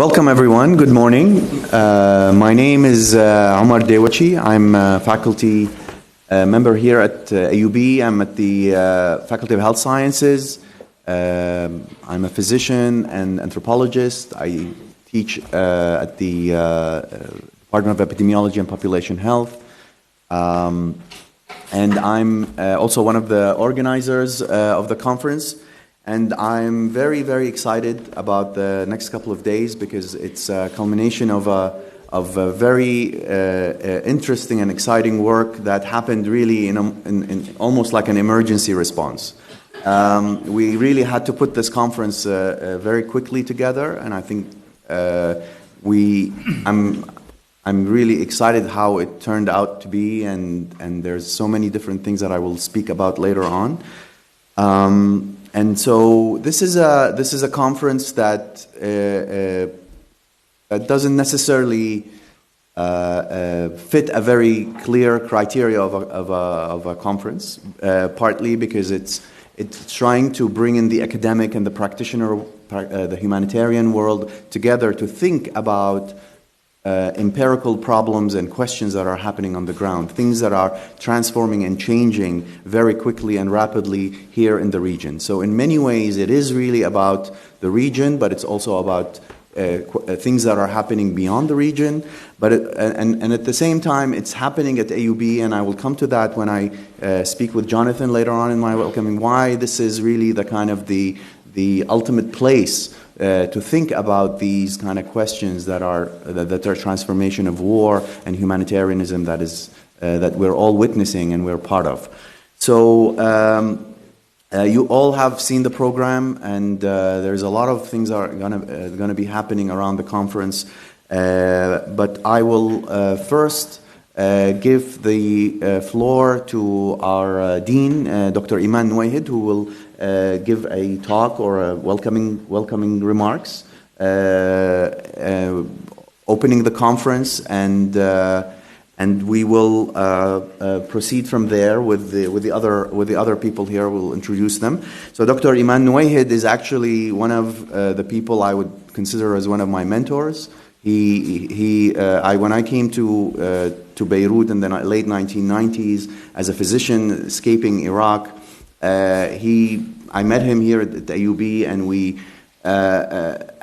Welcome everyone, good morning. My name is Omar Dewachi. I'm a faculty member here at AUB. I'm at the Faculty of Health Sciences. I'm a physician and anthropologist. I teach at the Department of Epidemiology and Population Health. And I'm also one of the organizers of the conference. And I'm very, very excited about the next couple of days because it's a culmination of a very interesting and exciting work that happened really in almost like an emergency response. We really had to put this conference very quickly together, and I think I'm really excited how it turned out to be, and there's so many different things that I will speak about later on. And so this is a conference that doesn't necessarily fit a very clear criteria of a conference, partly because it's trying to bring in the academic and the practitioner, the humanitarian world together to think about empirical problems and questions that are happening on the ground, things that are transforming and changing very quickly and rapidly here in the region. So in many ways, it is really about the region, but it's also about things that are happening beyond the region. But and at the same time, it's happening at AUB, and I will come to that when I speak with Jonathan later on in my welcoming, why this is really the kind of the ultimate place to think about these kind of questions that are transformation of war and humanitarianism that we're all witnessing and we're part of. So you all have seen the program, and there's a lot of things that are going to be happening around the conference. But I will first give the floor to our dean, Dr. Iman Nouaihid, who will give a talk or a welcoming remarks, opening the conference, and we will proceed from there with the other people here. We'll introduce them. So Dr. Iman Nouaihid is actually one of the people I would consider as one of my mentors. When I came to Beirut in the late 1990s as a physician escaping Iraq, I met him here at AUB,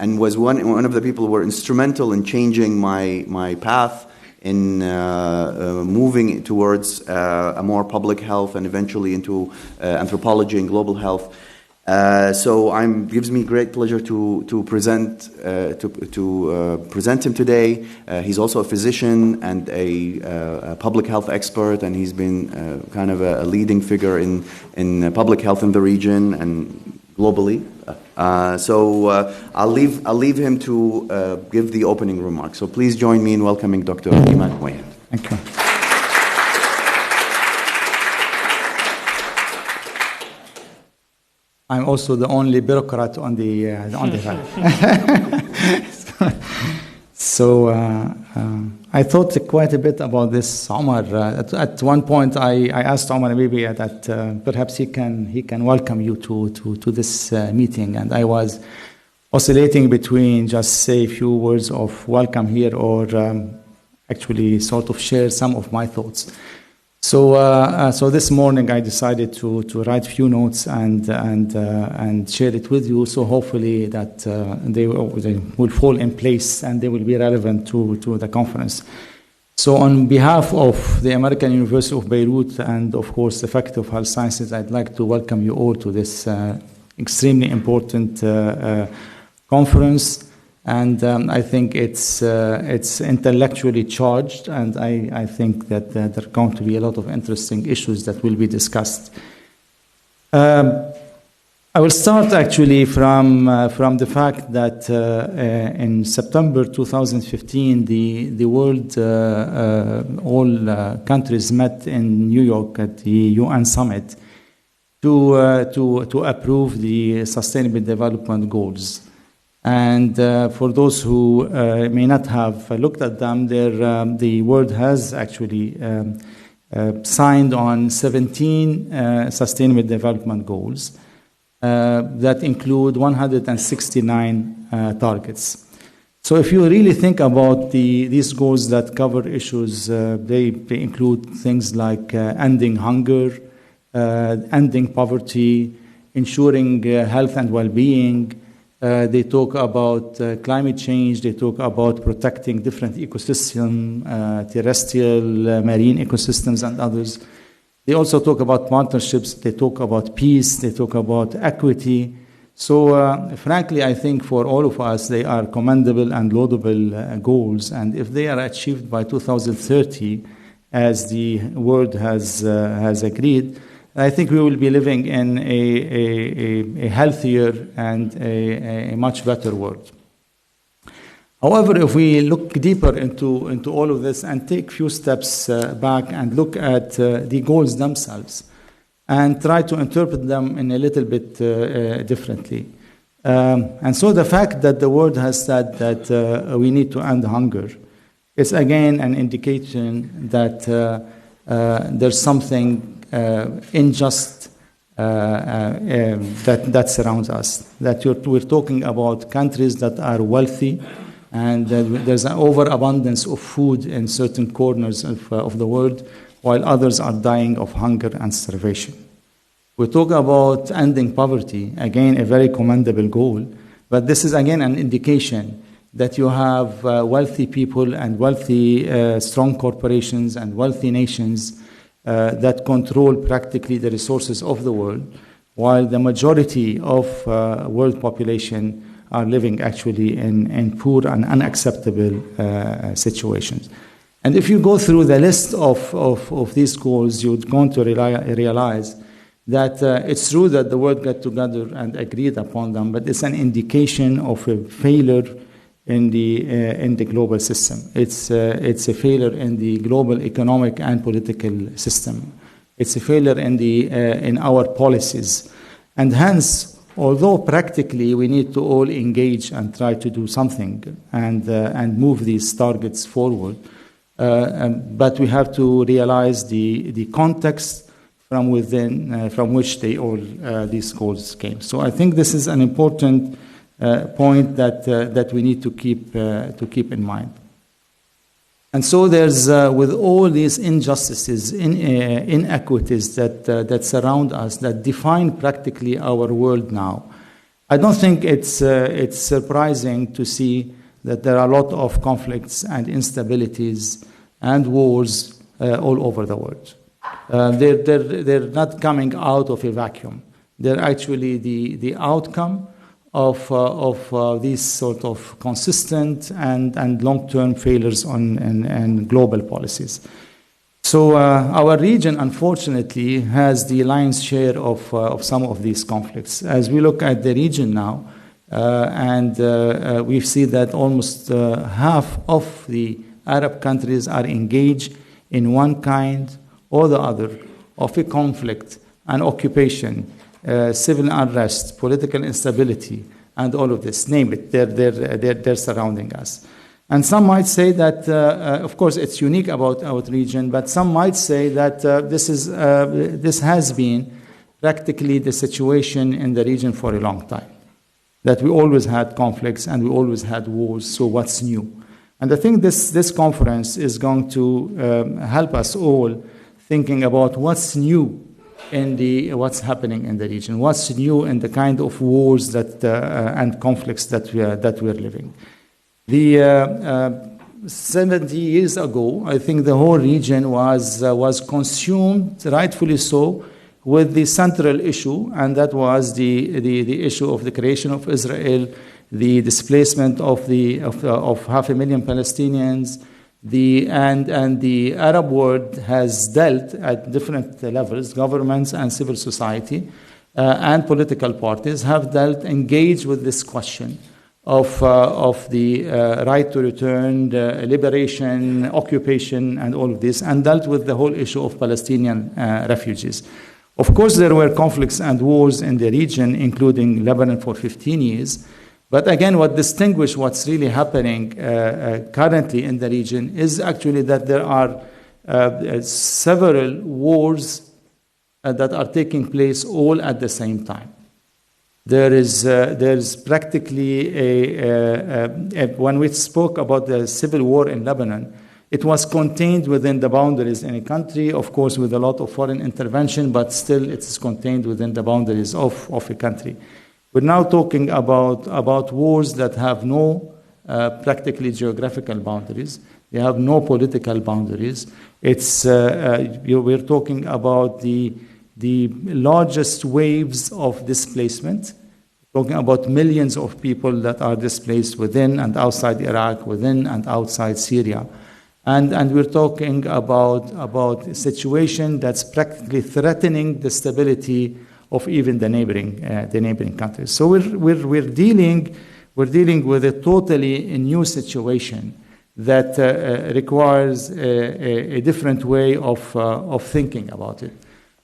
and was one of the people who were instrumental in changing my path in moving towards a more public health and eventually into anthropology and global health. So gives me great pleasure to present him today. He's also a physician and a public health expert, and he's been kind of a leading figure in public health in the region and globally. So I'll leave him to give the opening remarks. So please join me in welcoming Dr. Iman Nouaihid. Thank you. I'm also the only bureaucrat on the right. So I thought quite a bit about this, Omar. At one point, I asked Omar maybe that perhaps he can welcome you to this meeting, and I was oscillating between just say a few words of welcome here or actually sort of share some of my thoughts. So this morning I decided to write a few notes and share it with you. So hopefully that they will fall in place and they will be relevant to the conference. So on behalf of the American University of Beirut and of course the Faculty of Health Sciences, I'd like to welcome you all to this extremely important conference. And I think it's intellectually charged, and I think that there are going to be a lot of interesting issues that will be discussed. I will start actually from the fact that in September 2015, the world, all countries met in New York at the UN summit to approve the Sustainable Development Goals. And for those who may not have looked at them, the world has actually signed on 17 Sustainable Development Goals that include 169 targets. So if you really think about these goals that cover issues, they include things like ending hunger, ending poverty, ensuring health and well-being. They talk about climate change. They talk about protecting different ecosystems, terrestrial, marine ecosystems, and others. They also talk about partnerships. They talk about peace. They talk about equity. So, frankly, I think for all of us, they are commendable and laudable goals. And if they are achieved by 2030, as the world has agreed, I think we will be living in a healthier and a much better world. However, if we look deeper into all of this and take a few steps back and look at the goals themselves and try to interpret them in a little bit differently. And so the fact that the world has said that we need to end hunger is again an indication that there's something unjust that surrounds us. That we're talking about countries that are wealthy, and there's an overabundance of food in certain corners of the world, while others are dying of hunger and starvation. We talk about ending poverty, again, a very commendable goal, but this is again an indication that you have wealthy people and wealthy, strong corporations and wealthy nations that control practically the resources of the world, while the majority of world population are living actually in poor and unacceptable situations. And if you go through the list of these goals, you're going to realize that it's true that the world got together and agreed upon them, but it's an indication of a failure in the global system. It's a failure in the global economic and political system. It's a failure in our policies, and hence, although practically we need to all engage and try to do something and move these targets forward, but we have to realize the context from within from which these goals came. So I think this is an important point that we need to keep in mind. And so there's with all these injustices, inequities that surround us, that define practically our world now, I don't think it's surprising to see that there are a lot of conflicts and instabilities and wars all over the world. They're not coming out of a vacuum. They're actually the outcome of these sort of consistent and long-term failures in global policies. So our region, unfortunately, has the lion's share of some of these conflicts. As we look at the region now, and we see that almost half of the Arab countries are engaged in one kind or the other of a conflict, an occupation, civil unrest, political instability, and all of this. Name it, they're surrounding us. And some might say that, of course, it's unique about our region, but some might say that this has been practically the situation in the region for a long time. That we always had conflicts and we always had wars, so what's new? And I think this conference is going to help us all thinking about what's new in what's happening in the region, what's new in the kind of wars and conflicts that we're living. 70 years ago, I think the whole region was consumed, rightfully so, with the central issue, and that was the issue of the creation of Israel, the displacement of 500,000 Palestinians. And the Arab world has dealt at different levels, governments and civil society and political parties have engaged with this question of the right to return, the liberation, occupation, and all of this, and dealt with the whole issue of Palestinian refugees. Of course, there were conflicts and wars in the region, including Lebanon for 15 years. But again, what distinguishes what's really happening currently in the region is actually that there are several wars that are taking place all at the same time. There's practically when we spoke about the civil war in Lebanon, it was contained within the boundaries in a country, of course, with a lot of foreign intervention, but still it is contained within the boundaries of a country. We're now talking about wars that have no practically geographical boundaries. They have no political boundaries. We're talking about the largest waves of displacement, talking about millions of people that are displaced within and outside Iraq, within and outside Syria. And we're talking about a situation that's practically threatening the stability of even the neighboring countries. So we're dealing with a totally new situation that requires a different way of thinking about it.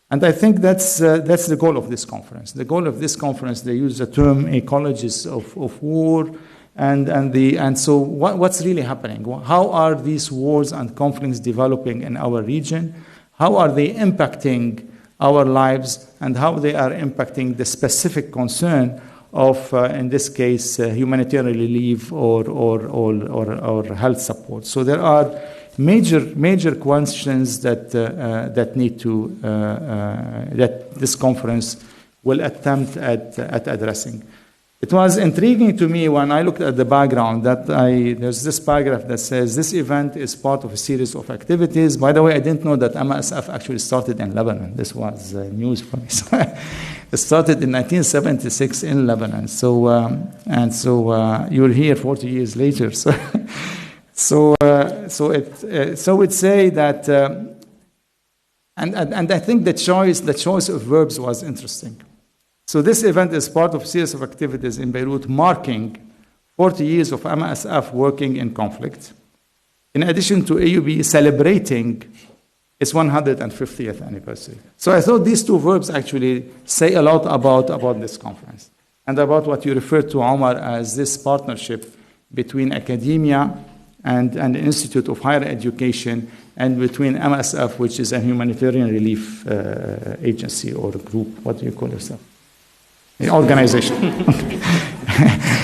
And I think that's the goal of this conference. The goal of this conference, they use the term ecologies of war, and so what's really happening? How are these wars and conflicts developing in our region? How are they impacting our lives, and how they are impacting the specific concern of, in this case, humanitarian relief or health support? So there are major questions that need to that this conference will attempt at addressing. It was intriguing to me when I looked at the background that there's this paragraph that says this event is part of a series of activities. By the way, I didn't know that MSF actually started in Lebanon. This was news for me. It started in 1976 in Lebanon. So you're here 40 years later. So it say that, and I think the choice of verbs was interesting. So this event is part of a series of activities in Beirut marking 40 years of MSF working in conflict, in addition to AUB celebrating its 150th anniversary. So I thought these two verbs actually say a lot about this conference and about what you referred to, Omar, as this partnership between academia and the Institute of Higher Education, and between MSF, which is a humanitarian relief agency or a group. What do you call yourself? An organization.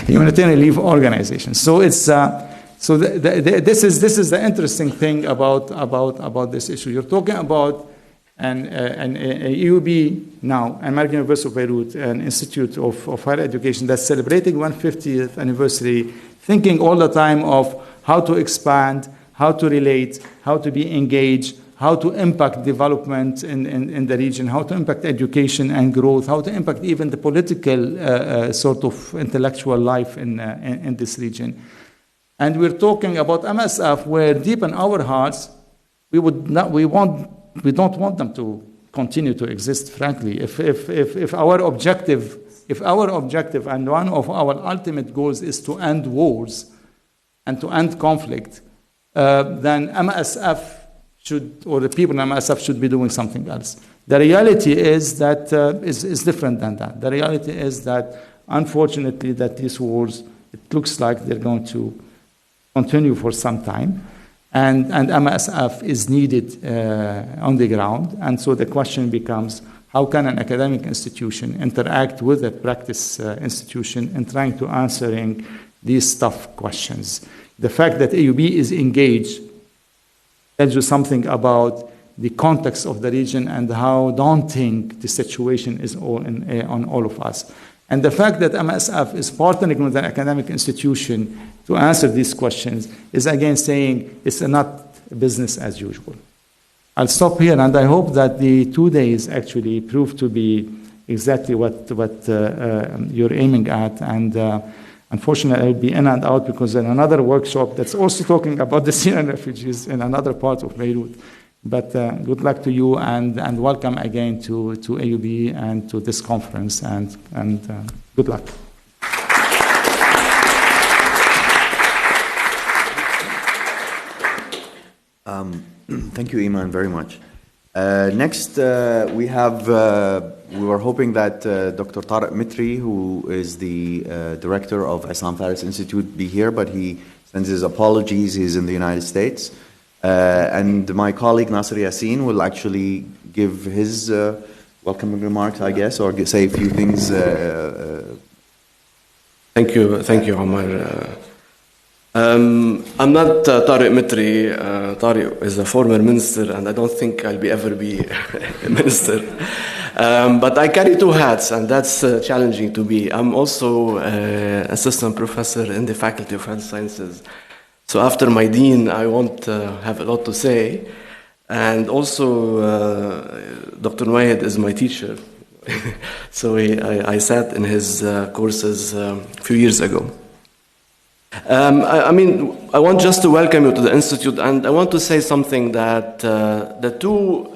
Humanitarian relief organization. So it's this is the interesting thing about this issue. You're talking about an EUB now, American University of Beirut, an Institute of Higher Education that's celebrating 150th anniversary, thinking all the time of how to expand, how to relate, how to be engaged, how to impact development in the region, how to impact education and growth, how to impact even the political sort of intellectual life in this region. And we're talking about MSF, where deep in our hearts, we don't want them to continue to exist, frankly. If our objective and one of our ultimate goals is to end wars and to end conflict, then MSF or the people in MSF should be doing something else. The reality is that is different than that. The reality is that, unfortunately, that these wars, it looks like they're going to continue for some time, and MSF is needed on the ground. And so the question becomes, how can an academic institution interact with a practice institution in trying to answering these tough questions? The fact that AUB is engaged tells you something about the context of the region and how daunting the situation is on all of us. And the fact that MSF is partnering with an academic institution to answer these questions is again saying it's not business as usual. I'll stop here, and I hope that the 2 days actually prove to be exactly what you're aiming at. And unfortunately, I'll be in and out because in another workshop that's also talking about the Syrian refugees in another part of Beirut. But good luck to you, and welcome again to AUB and to this conference, and good luck. Thank you, Iman, very much. Next, we were hoping that Dr. Tariq Mitri, who is the director of Issam Faris Institute, be here, but he sends his apologies. He's in the United States. And my colleague Nasser Yassin will actually give his welcoming remarks, I guess, or say a few things. Thank you, Omar. I'm not Tariq Mitri. Tariq is a former minister, and I don't think I'll ever be a minister. But I carry two hats, and that's challenging to be. I'm also assistant professor in the Faculty of Health Sciences. So after my dean, I won't have a lot to say. And also, Dr. Nouaid is my teacher. So I sat in his courses a few years ago. I mean, I want just to welcome you to the Institute, and I want to say something that the two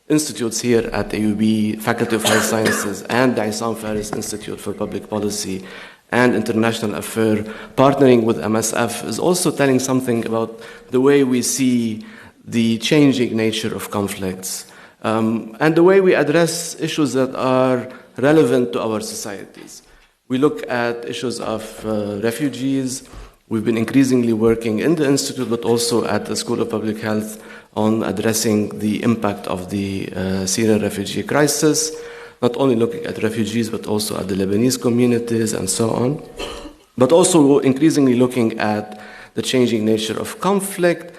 institutes here at AUB, Faculty of Health Sciences, and the Issam Faris Institute for Public Policy and International Affairs, partnering with MSF, is also telling something about the way we see the changing nature of conflicts. And the way we address issues that are relevant to our societies. We look at issues of refugees. We've been increasingly working in the Institute, but also at the School of Public Health on addressing the impact of the Syrian refugee crisis, not only looking at refugees, but also at the Lebanese communities and so on, but also increasingly looking at the changing nature of conflict,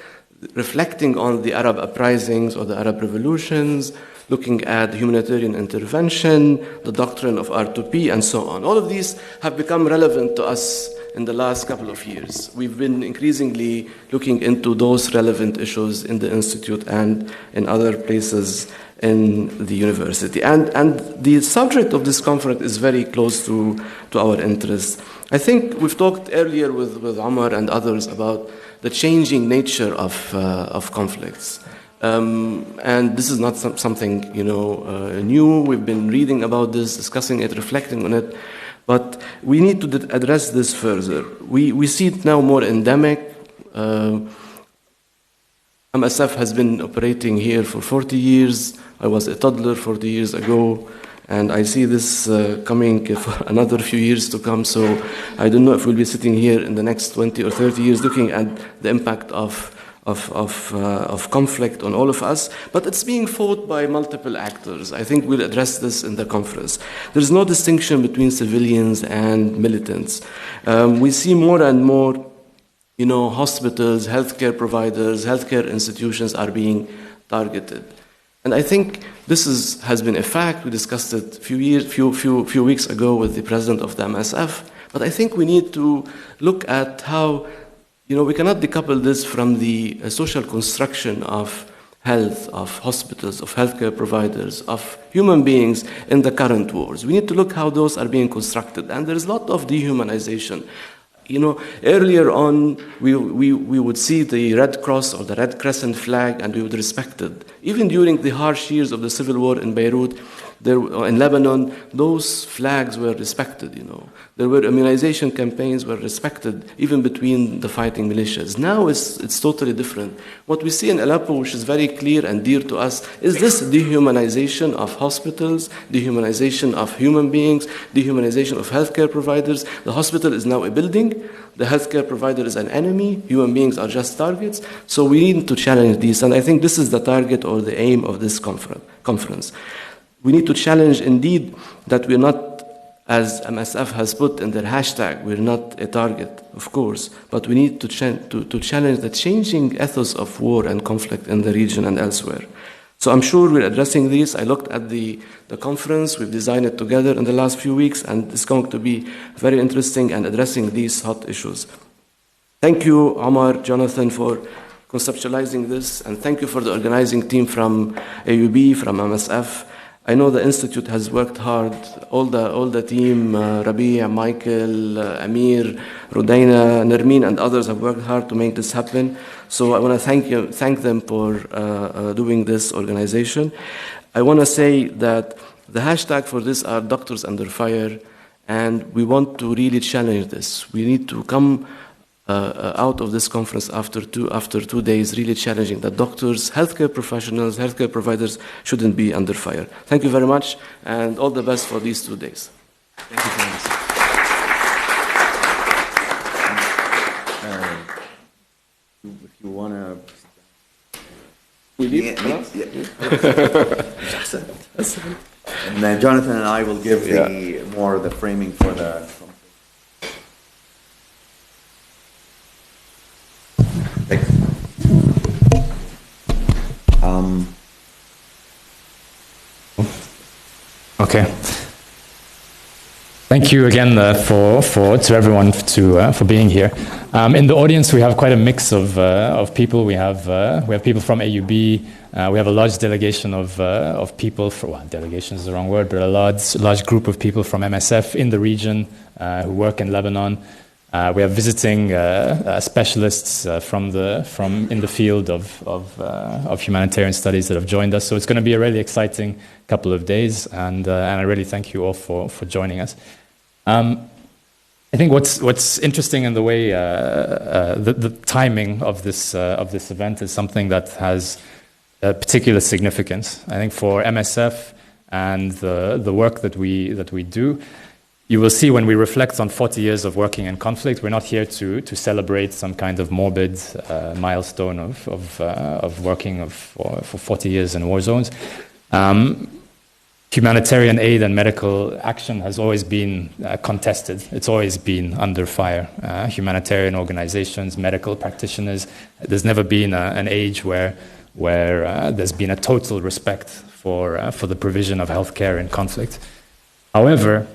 reflecting on the Arab uprisings or the Arab revolutions, looking at humanitarian intervention, the doctrine of R2P, and so on. All of these have become relevant to us in the last couple of years. We've been increasingly looking into those relevant issues in the Institute and in other places in the university. And the subject of this conference is very close to our interests. I think we've talked earlier with Omar and others about the changing nature of conflicts. And this is not something new. We've been reading about this, discussing it, reflecting on it. But we need to address this further. We see it now more endemic. MSF has been operating here for 40 years. I was a toddler 40 years ago. And I see this coming for another few years to come. So I don't know if we'll be sitting here in the next 20 or 30 years looking at the impact of conflict on all of us. But it's being fought by multiple actors. I think we'll address this in the conference. There's no distinction between civilians and militants. We see more and more, hospitals, healthcare providers, healthcare institutions are being targeted. And I think this has been a fact. We discussed it a few weeks ago with the president of the MSF. But I think we need to look at how, we cannot decouple this from the social construction of health, of hospitals, of healthcare providers, of human beings in the current wars. We need to look how those are being constructed. And there's a lot of dehumanization. Earlier on, we would see the Red Cross or the Red Crescent flag, and we would respect it. Even during the harsh years of the civil war in Beirut, in Lebanon, those flags were respected, There were immunization campaigns were respected, even between the fighting militias. Now it's totally different. What we see in Aleppo, which is very clear and dear to us, is this dehumanization of hospitals, dehumanization of human beings, dehumanization of healthcare providers. The hospital is now a building. The healthcare provider is an enemy. Human beings are just targets. So we need to challenge these. And I think this is the target or the aim of this conference. We need to challenge, indeed, that we're not, as MSF has put in their hashtag, we're not a target, of course, but we need to challenge the changing ethos of war and conflict in the region and elsewhere. So I'm sure we're addressing these. I looked at the conference. We've designed it together in the last few weeks, and it's going to be very interesting and addressing these hot issues. Thank you, Omar, Jonathan, for conceptualizing this, and thank you for the organizing team from AUB, from MSF. I know the Institute has worked hard, all the team, Rabi, Michael, Amir, Rudaina, Nermeen, and others have worked hard to make this happen. So I want to thank them for doing this organization. I want to say that the hashtag for this are Doctors Under Fire, and we want to really challenge this. We need to come out of this conference after 2 days, really challenging that doctors, healthcare professionals, healthcare providers shouldn't be under fire. Thank you very much, and all the best for these 2 days. Thank you very much. If you want to... we leave? And then Jonathan and I will give the framing for the. Thanks. Okay. Thank you again to everyone for being here. In the audience, we have quite a mix of people. We have people from AUB. We have a large delegation of people. Delegation is the wrong word, but a large group of people from MSF in the region who work in Lebanon. We have visiting specialists from in the field of humanitarian studies that have joined us. So it's going to be a really exciting couple of days, and I really thank you all for joining us. I think what's interesting in the way the timing of this event is something that has a particular significance. I think for MSF and the work that we do. You will see when we reflect on 40 years of working in conflict, we're not here to celebrate some kind of morbid milestone of working for 40 years in war zones. Humanitarian aid and medical action has always been contested. It's always been under fire. Humanitarian organizations, medical practitioners, there's never been an age where there's been a total respect for the provision of healthcare in conflict. However,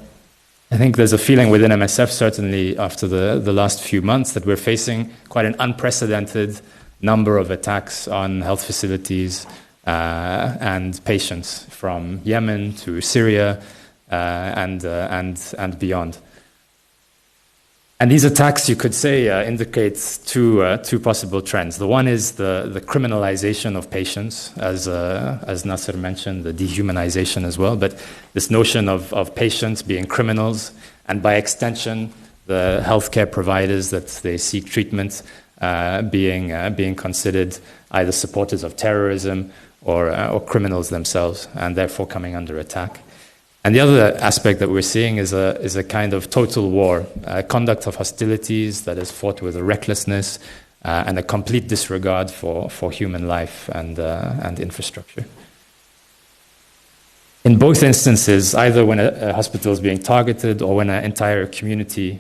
I think there's a feeling within MSF, certainly after the last few months, that we're facing quite an unprecedented number of attacks on health facilities and patients from Yemen to Syria and beyond. And these attacks, you could say, indicate two possible trends. The one is the criminalization of patients, as Nasser mentioned, the dehumanization as well. But this notion of patients being criminals, and by extension, the healthcare providers that they seek treatment being considered either supporters of terrorism or criminals themselves, and therefore coming under attack. And the other aspect that we're seeing is a kind of total war, conduct of hostilities that is fought with a recklessness and a complete disregard for human life and infrastructure. In both instances, either when a hospital is being targeted or when an entire community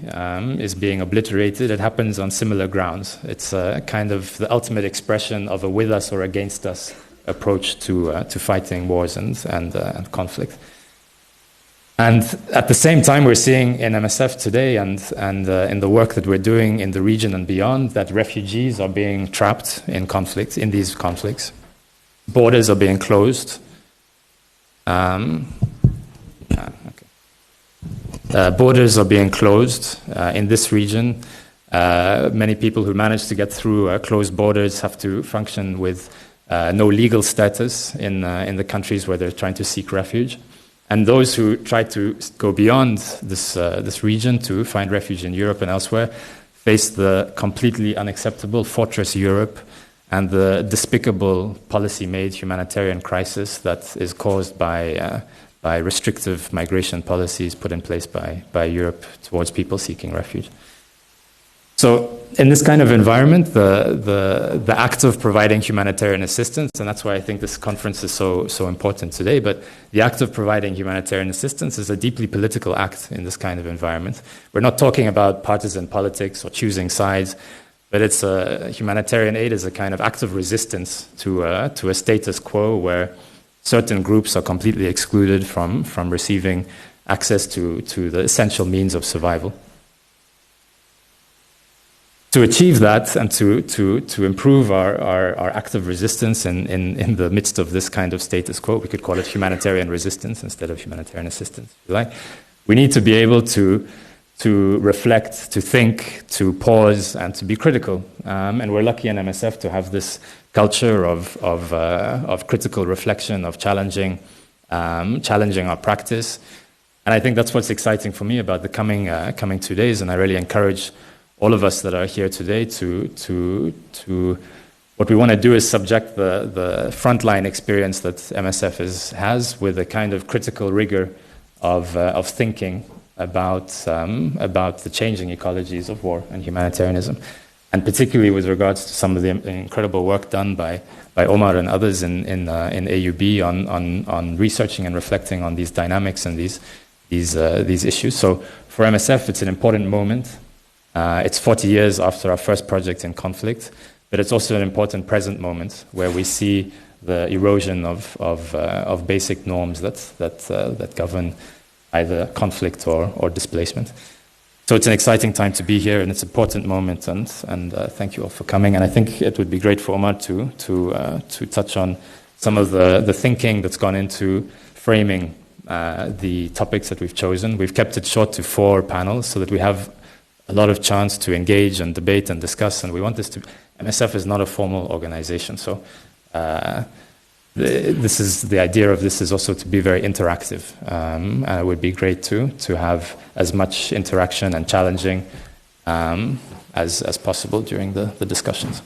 is being obliterated, it happens on similar grounds. It's kind of the ultimate expression of a with us or against us approach to fighting wars and conflict. And at the same time, we're seeing in MSF today and in the work that we're doing in the region and beyond that refugees are being trapped in conflict, in these conflicts. Borders are being closed. Borders are being closed in this region. Many people who manage to get through closed borders have to function with no legal status in the countries where they're trying to seek refuge. And those who try to go beyond this region to find refuge in Europe and elsewhere face the completely unacceptable Fortress Europe and the despicable policy-made humanitarian crisis that is caused by restrictive migration policies put in place by Europe towards people seeking refuge. So in this kind of environment, the act of providing humanitarian assistance, and that's why I think this conference is so important today, but the act of providing humanitarian assistance is a deeply political act in this kind of environment. We're not talking about partisan politics or choosing sides, but it's humanitarian aid is a kind of act of resistance to a status quo where certain groups are completely excluded from receiving access to the essential means of survival. To achieve that and to improve our act of resistance in the midst of this kind of status quo, we could call it humanitarian resistance instead of humanitarian assistance, if you like. We need to be able to reflect, to think, to pause, and to be critical. And we're lucky in MSF to have this culture of critical reflection, of challenging our practice. And I think that's what's exciting for me about the coming 2 days. And I really encourage all of us that are here today to what we want to do is subject the frontline experience that MSF has with a kind of critical rigor of thinking about the changing ecologies of war and humanitarianism. and particularly with regards to some of the incredible work done by Omar and others in AUB on researching and reflecting on these dynamics and these issues. So for MSF, it's an important moment. It's 40 years after our first project in conflict, but it's also an important present moment where we see the erosion of basic norms that govern either conflict or displacement. So it's an exciting time to be here, and it's an important moment, and thank you all for coming. And I think it would be great for Omar to touch on some of the thinking that's gone into framing the topics that we've chosen. We've kept it short to 4 panels so that we have a lot of chance to engage and debate and discuss, and we want this to... MSF is not a formal organization, so this is the idea of this is also to be very interactive, and it would be great to have as much interaction and challenging as possible during the discussions.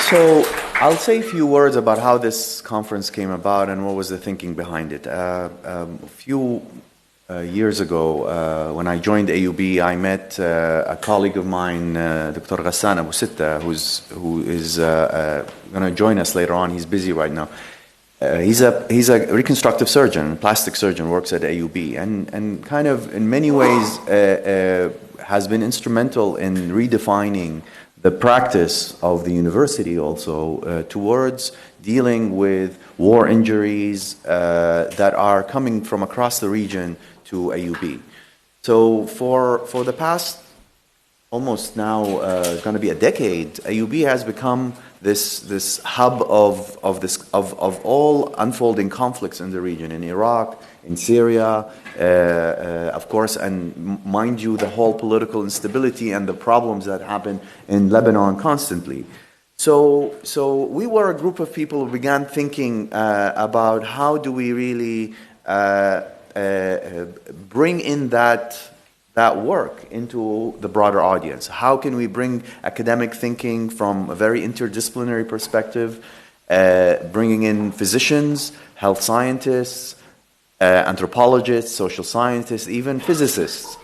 So I'll say a few words about how this conference came about and what was the thinking behind it. A few years ago, when I joined AUB, I met a colleague of mine, Dr. Ghassan Abu Sitta, who is going to join us later on. He's busy right now. He's a reconstructive surgeon, plastic surgeon, works at AUB, and kind of in many ways has been instrumental in redefining the practice of the university also towards dealing with war injuries that are coming from across the region to AUB. So for the past almost now going to be a decade, AUB has become this hub of all unfolding conflicts in the region, in Iraq, in Syria, of course, and mind you, the whole political instability and the problems that happen in Lebanon constantly. So we were a group of people who began thinking about how do we really bring in that work into the broader audience. How can we bring academic thinking from a very interdisciplinary perspective, bringing in physicians, health scientists, anthropologists, social scientists, even physicists,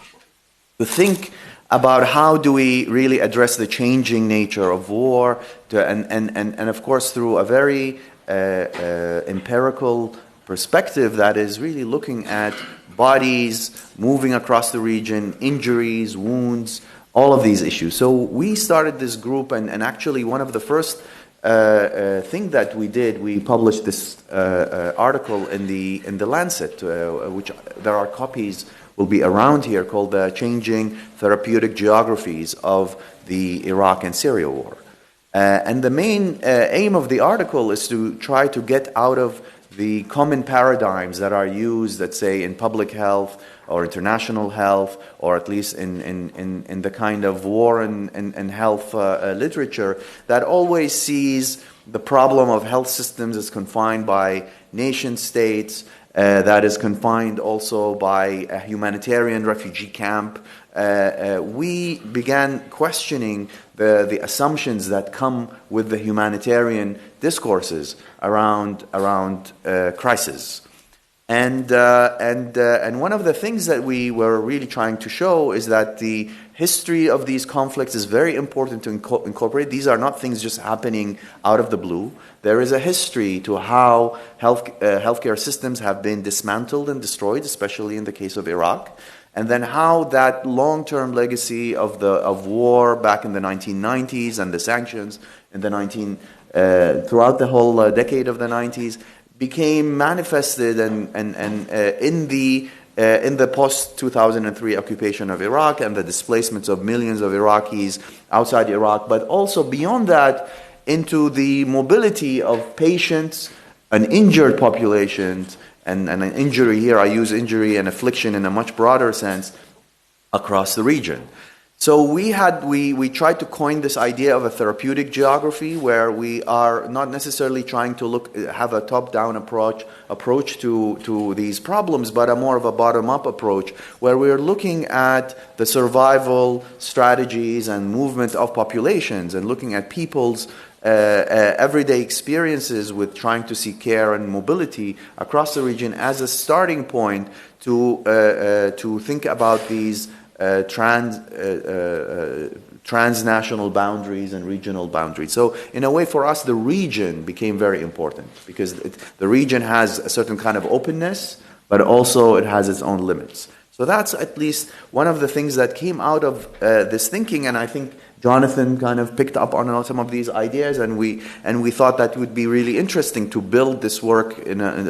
to think about how do we really address the changing nature of war, and of course through a very empirical perspective that is really looking at bodies moving across the region, injuries, wounds, all of these issues. So we started this group, and actually one of the first thing that we did, we published this article in the Lancet, which there are copies will be around here, called the Changing Therapeutic Geographies of the Iraq and Syria War. And the main aim of the article is to try to get out of the common paradigms that are used, let's say, in public health or international health, or at least in the kind of war and health literature that always sees the problem of health systems as confined by nation states, that is confined also by a humanitarian refugee camp. We began questioning the assumptions that come with the humanitarian discourses around crisis. And one of the things that we were really trying to show is that the history of these conflicts is very important to incorporate. These are not things just happening out of the blue. There is a history to how healthcare systems have been dismantled and destroyed, especially in the case of Iraq. And then how that long-term legacy of war back in the 1990s and the sanctions in the throughout the whole decade of the 90s became manifested and in the post-2003 occupation of Iraq and the displacements of millions of Iraqis outside Iraq, but also beyond that into the mobility of patients, an injured population, and an injury here, I use injury and affliction in a much broader sense, across the region. So we tried to coin this idea of a therapeutic geography, where we are not necessarily trying to have a top-down approach to these problems, but a more of a bottom-up approach, where we're looking at the survival strategies and movement of populations and looking at people's everyday experiences with trying to see care and mobility across the region as a starting point to think about these transnational boundaries and regional boundaries. So in a way, for us, the region became very important because the region has a certain kind of openness, but also it has its own limits. So that's at least one of the things that came out of this thinking, and I think Jonathan kind of picked up on some of these ideas, and we thought that would be really interesting to build this work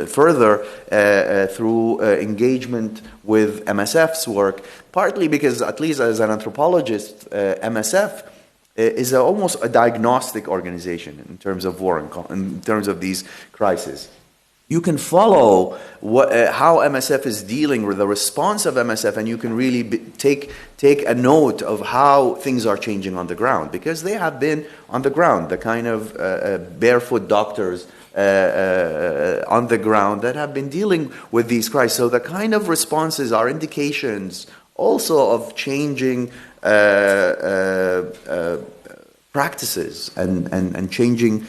further through engagement with MSF's work, partly because, at least as an anthropologist, MSF is almost a diagnostic organization in terms of war and in terms of these crises. You can follow how MSF is dealing with the response of MSF, and you can really take a note of how things are changing on the ground, because they have been on the ground, the kind of barefoot doctors on the ground that have been dealing with these crises. So the kind of responses are indications also of changing practices and changing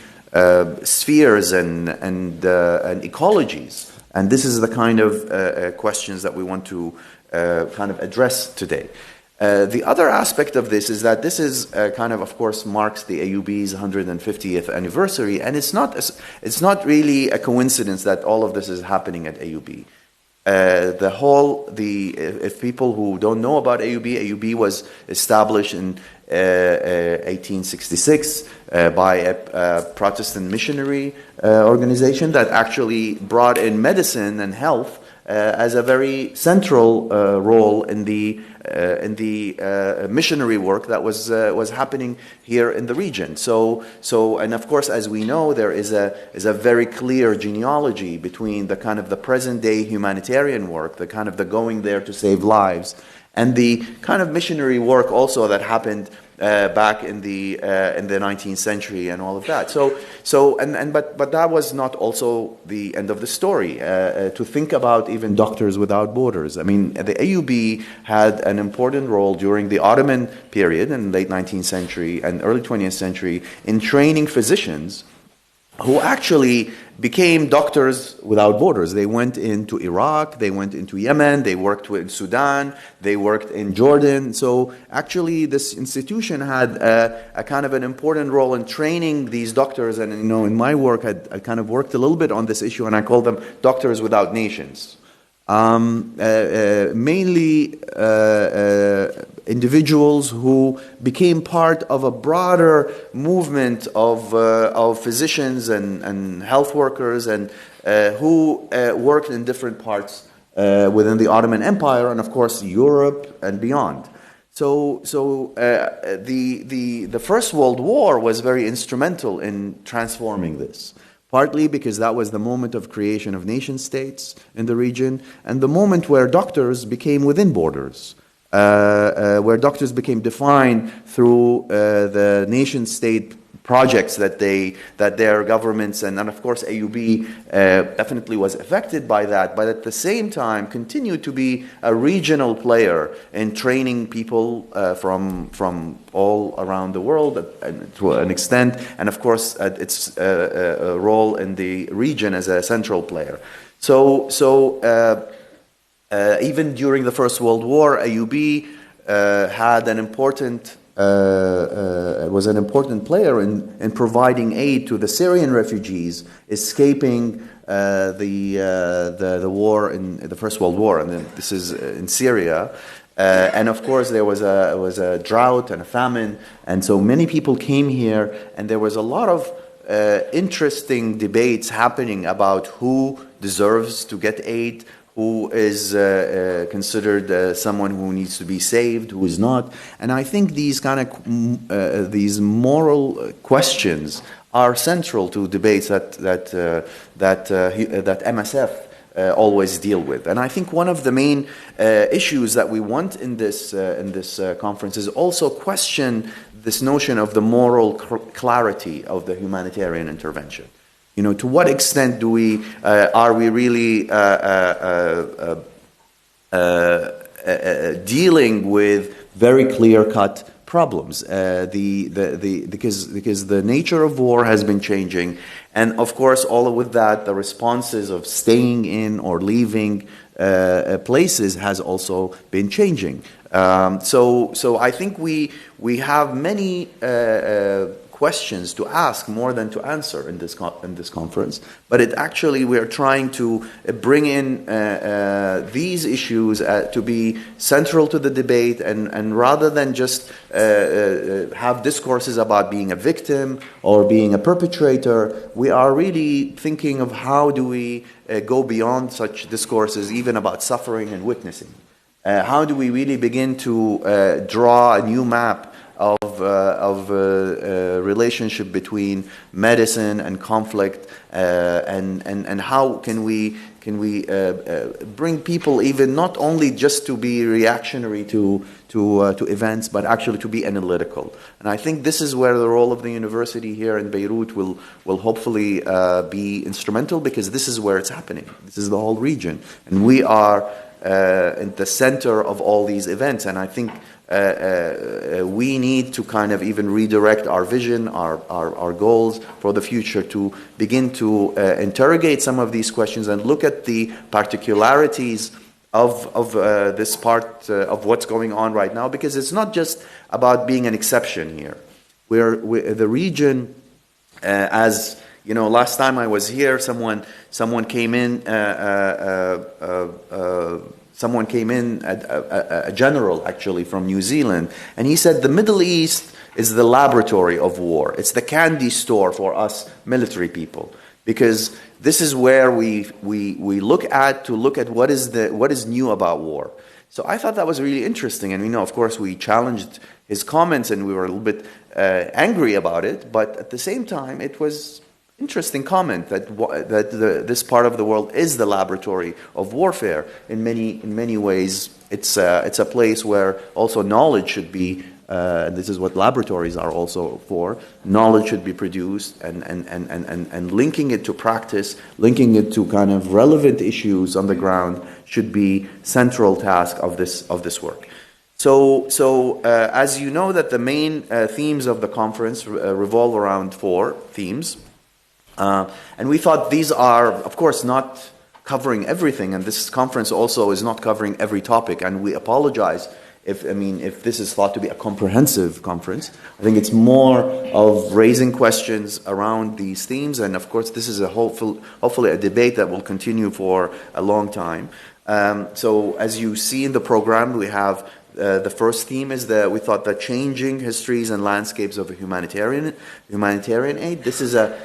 spheres and ecologies, and this is the kind of questions that we want to kind of address today. The other aspect of this is that this is of course, marks the AUB's 150th anniversary, and it's not really a coincidence that all of this is happening at AUB. If people who don't know about AUB was established in 1866 by a Protestant missionary organization that actually brought in medicine and health as a very central role in the missionary work that was happening here in the region. So, and of course, as we know, there is a very clear genealogy between the kind of the present day humanitarian work, the kind of the going there to save lives, and the kind of missionary work also that happened back in the 19th century and all of that. But that was not also the end of the story. To think about even Doctors Without Borders. I mean, the AUB had an important role during the Ottoman period in the late 19th century and early 20th century in training physicians who actually became Doctors Without Borders. They went into Iraq, they went into Yemen, they worked in Sudan, they worked in Jordan. So actually this institution had a kind of an important role in training these doctors. And in my work, I kind of worked a little bit on this issue, and I call them Doctors Without Nations. Mainly individuals who became part of a broader movement of physicians and health workers and who worked in different parts within the Ottoman Empire and, of course, Europe and beyond. So the First World War was very instrumental in transforming this. Partly because that was the moment of creation of nation states in the region, and the moment where doctors became within borders, where doctors became defined through the nation state projects that their governments and of course AUB definitely was affected by that, but at the same time continued to be a regional player in training people from all around the world to an extent, and of course its role in the region as a central player. So even during the First World War, AUB had an important was an important player in providing aid to the Syrian refugees escaping the war in the First World War, and then this is in Syria. And of course, there was a drought and a famine, and so many people came here, and there was a lot of interesting debates happening about who deserves to get aid, who is considered someone who needs to be saved, who is not. And I think these these moral questions are central to debates that MSF always deal with. And I think one of the main issues that we want in this conference is also question this notion of the moral clarity of the humanitarian intervention. To what extent do are we really dealing with very clear-cut problems. Because the nature of war has been changing, and of course, all with that, the responses of staying in or leaving places has also been changing. So I think we have many questions to ask more than to answer in this conference. But we are trying to bring in these issues to be central to the debate, and rather than just have discourses about being a victim or being a perpetrator, we are really thinking of how do we go beyond such discourses, even about suffering and witnessing. How do we really begin to draw a new map of relationship between medicine and conflict, and how can we bring people even not only just to be reactionary to events, but actually to be analytical. And I think this is where the role of the university here in Beirut will hopefully be instrumental, because this is where it's happening. This is the whole region, and we are in the center of all these events. And I think we need to kind of even redirect our vision, our goals for the future, to begin to interrogate some of these questions and look at the particularities of this part of what's going on right now, because it's not just about being an exception here. The region, as you know, last time I was here, someone came in. Someone came in, a general actually from New Zealand, and he said the Middle East is the laboratory of war. It's the candy store for us military people, because this is where we look at what is new about war. So I thought that was really interesting, and of course, we challenged his comments, and we were a little bit angry about it, but at the same time, it was interesting comment that this part of the world is the laboratory of warfare. In many ways, it's a place where also knowledge should be. And this is what laboratories are also for. Knowledge should be produced, and linking it to practice, linking it to kind of relevant issues on the ground should be central task of this work. So as you know, that the main themes of the conference revolve around 4 themes. And we thought these are, of course, not covering everything, and this conference also is not covering every topic, and we apologize if this is thought to be a comprehensive conference. I think it's more of raising questions around these themes, and of course this is hopefully a debate that will continue for a long time. So as you see in the program, we have the first theme is we thought the changing histories and landscapes of humanitarian aid. This is a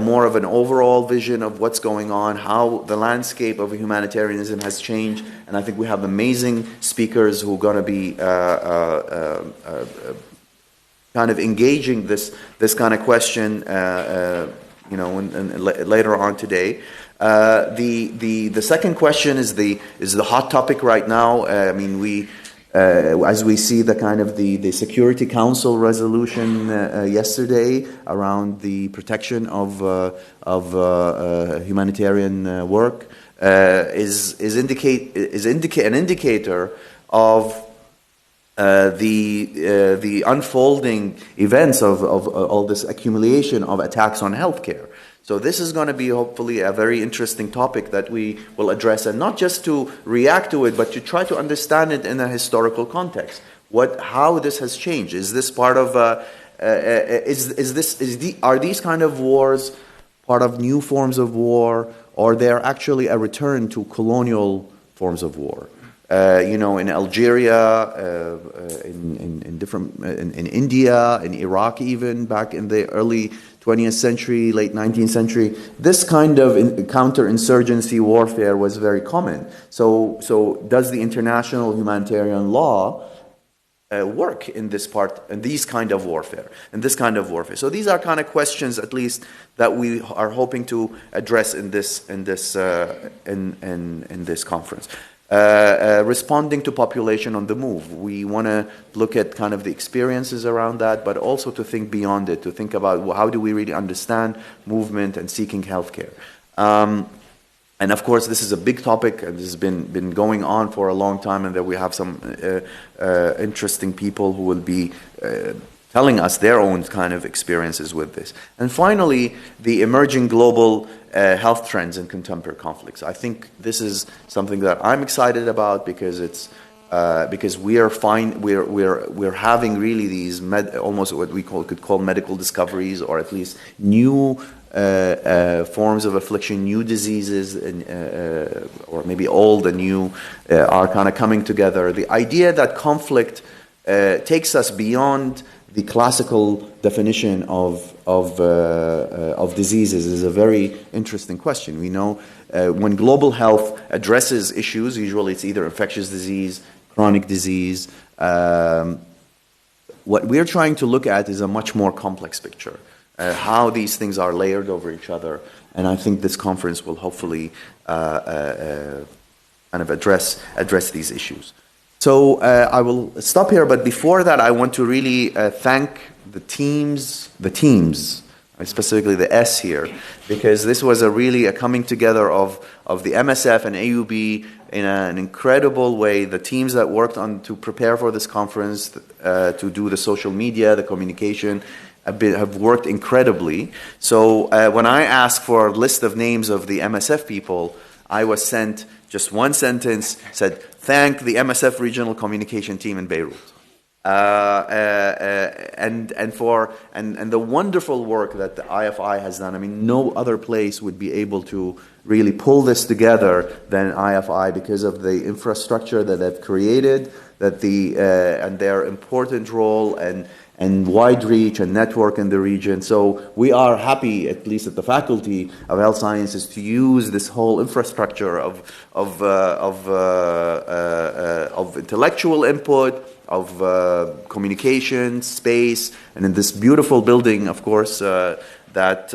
more of an overall vision of what's going on, how the landscape of humanitarianism has changed, and I think we have amazing speakers who are going to be kind of engaging this kind of question, later on today. The second question is the hot topic right now. As we see the kind of the Security Council resolution yesterday around the protection of humanitarian work is an indicator of the unfolding events of all this accumulation of attacks on healthcare. So this is going to be hopefully a very interesting topic that we will address, and not just to react to it, but to try to understand it in a historical context. How this has changed? Is this part of? Are these kind of wars part of new forms of war, or they are actually a return to colonial forms of war? In Algeria, in India, in Iraq, even back in the early 20th century, late 19th century, this kind of counterinsurgency warfare was very common. So does the international humanitarian law work in this part, in these kind of warfare, So these are kind of questions, at least, that we are hoping to address in this conference. Responding to population on the move. We want to look at kind of the experiences around that, but also to think beyond it, to think about how do we really understand movement and seeking healthcare. And of course, this is a big topic, and this has been going on for a long time, and that we have some interesting people who will be telling us their own kind of experiences with this. And finally, the emerging global health trends in contemporary conflicts. I think this is something that I'm excited about because it's because we're having really these almost what we could call medical discoveries, or at least new forms of affliction, new diseases, or maybe old and new are kind of coming together. The idea that conflict takes us beyond the classical definition of diseases is a very interesting question. We know when global health addresses issues, usually it's either infectious disease, chronic disease. What we're trying to look at is a much more complex picture. How these things are layered over each other, and I think this conference will hopefully kind of address these issues. So I will stop here, but before that, I want to really thank the teams, specifically the S here, because this was really a coming together of the MSF and AUB in an incredible way. The teams that worked to prepare for this conference, to do the social media, the communication, have worked incredibly. So when I asked for a list of names of the MSF people, I was sent just one sentence, said, thank the MSF regional communication team in Beirut. And the wonderful work that the IFI has done. I mean, no other place would be able to really pull this together than IFI because of the infrastructure that they've created, and their important role and wide reach and network in the region. So we are happy, at least at the Faculty of Health Sciences, to use this whole infrastructure of intellectual input, of communication, space, and in this beautiful building, of course, that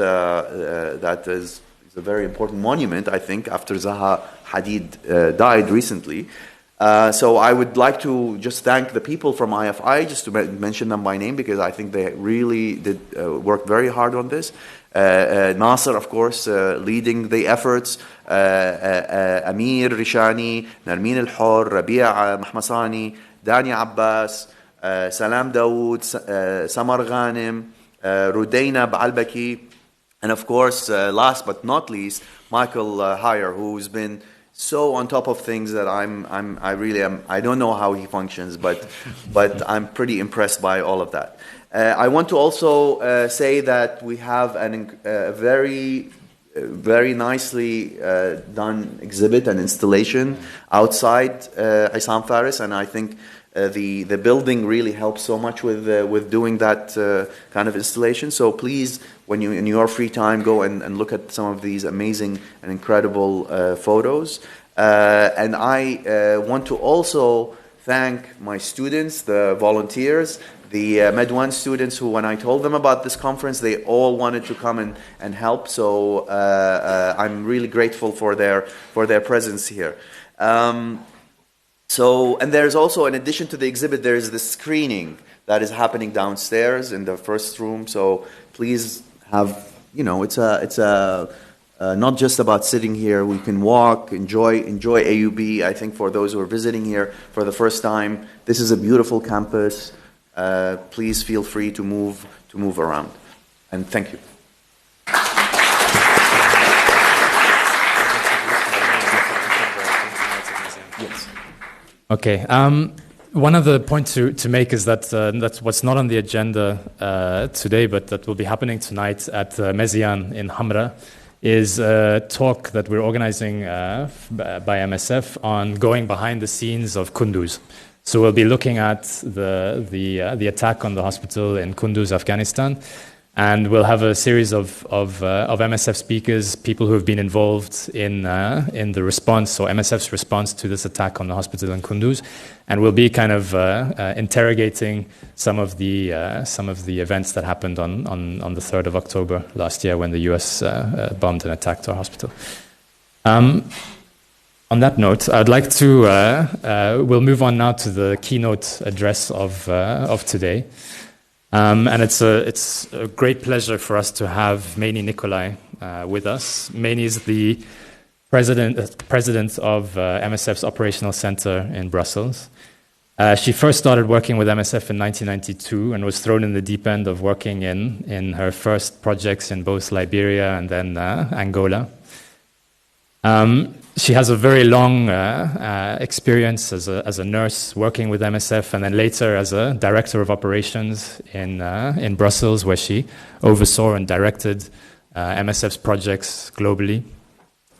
is a very important monument, I think, after Zaha Hadid died recently. So I would like to just thank the people from IFI, just to mention them by name, because I think they really did work very hard on this. Nasser, of course, leading the efforts. Amir Rishani, Narmin Al-Hor, Rabia Mahmasani, Dania Abbas, Salam Dawood, Samar Ghanim, Rudaina Baalbaki, and of course, last but not least, Michael Heyer, who's been so on top of things that I really am. I don't know how he functions, but I'm pretty impressed by all of that. I want to also say that we have a very nicely done exhibit and installation outside Issam Faris, and I think the building really helps so much with doing that kind of installation. So please, when you in your free time, go and look at some of these amazing and incredible photos. And I want to also thank my students, the volunteers, the Med1 students who, when I told them about this conference, they all wanted to come and help. So I'm really grateful for their presence here. And there's also, in addition to the exhibit, there's the screening that is happening downstairs in the first room. So please have, it's not just about sitting here. We can walk, enjoy AUB. I think for those who are visiting here for the first time, this is a beautiful campus. Please feel free to move around. And thank you. Yes. Okay. One of the points to make is that that's what's not on the agenda today, but that will be happening tonight at Médecins in Hamra, is a talk that we're organizing by MSF on going behind the scenes of Kunduz. So we'll be looking at the attack on the hospital in Kunduz, Afghanistan, and we'll have a series of MSF speakers, people who have been involved in the response, or MSF's response to this attack on the hospital in Kunduz, and we'll be kind of interrogating some of the events that happened on the 3rd of October last year when the US bombed and attacked our hospital. On that note, I'd like to we'll move on now to the keynote address of today. And it's a great pleasure for us to have Meini Nicolai with us. Meini is the president of MSF's operational center in Brussels. She first started working with MSF in 1992 and was thrown in the deep end of working in her first projects in both Liberia and then Angola. She has a very long experience as a nurse working with MSF, and then later as a director of operations in Brussels, where she oversaw and directed MSF's projects globally.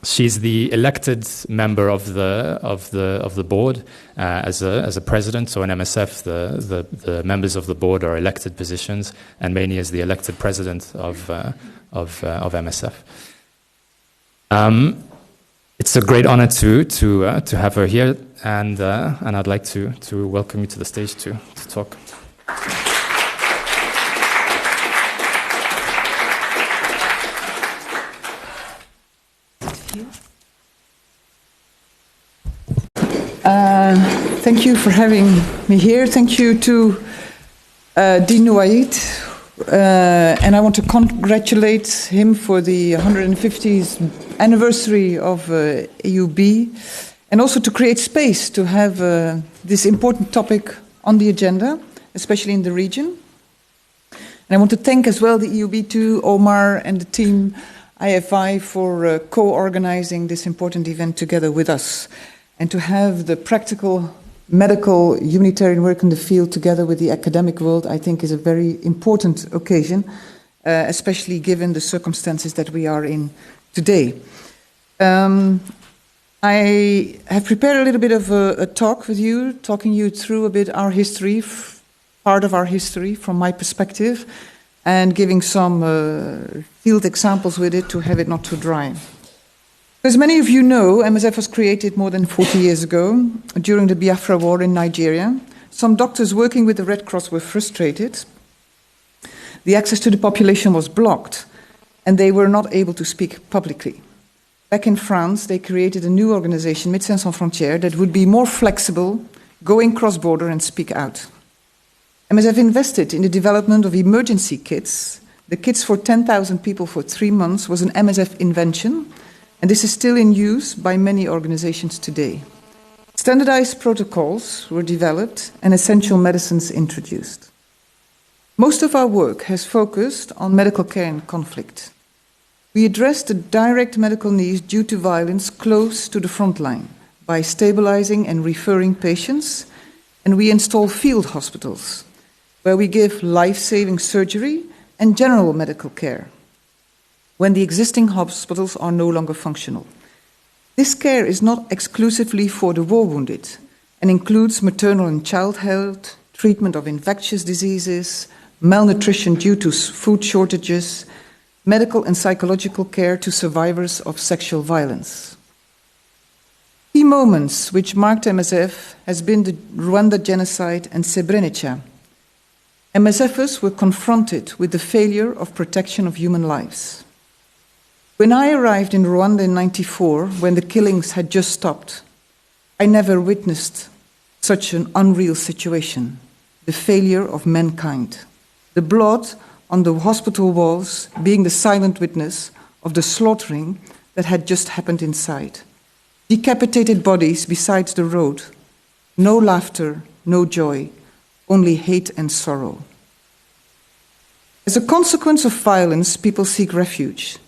She's the elected member of the board as a president. So in MSF, the members of the board are elected positions, and Mani is the elected president of MSF. It's a great honor to have her here, and I'd like to welcome you to the stage to talk. Thank you for having me here. Thank you to Dean Nouaid. And I want to congratulate him for the 150th anniversary of AUB, and also to create space to have this important topic on the agenda, especially in the region. And I want to thank as well the EUB2, Omar, and the team IFI for co-organizing this important event together with us. And to have the practical, medical, humanitarian work in the field together with the academic world, I think is a very important occasion, especially given the circumstances that we are in today. I have prepared a little bit of a talk with you, talking you through a bit our history, part of our history from my perspective, and giving some field examples with it to have it not too dry. As many of you know, MSF was created more than 40 years ago during the Biafra War in Nigeria. Some doctors working with the Red Cross were frustrated. The access to the population was blocked, and they were not able to speak publicly. Back in France, they created a new organization, Médecins, Frontières, that would be more flexible, going cross-border and speak out. MSF invested in the development of emergency kits. The kits for 10,000 people for 3 months was an MSF invention, and this is still in use by many organizations today. Standardized protocols were developed and essential medicines introduced. Most of our work has focused on medical care in conflict. We address the direct medical needs due to violence close to the front line by stabilizing and referring patients, and we install field hospitals where we give life-saving surgery and general medical care when the existing hospitals are no longer functional. This care is not exclusively for the war wounded and includes maternal and child health, treatment of infectious diseases, malnutrition due to food shortages, medical and psychological care to survivors of sexual violence. Key moments which marked MSF has been the Rwanda genocide and Srebrenica. MSFers were confronted with the failure of protection of human lives. When I arrived in Rwanda in 1994, when the killings had just stopped, I never witnessed such an unreal situation, the failure of mankind. The blood on the hospital walls being the silent witness of the slaughtering that had just happened inside. Decapitated bodies beside the road, no laughter, no joy, only hate and sorrow. As a consequence of violence, people seek refuge.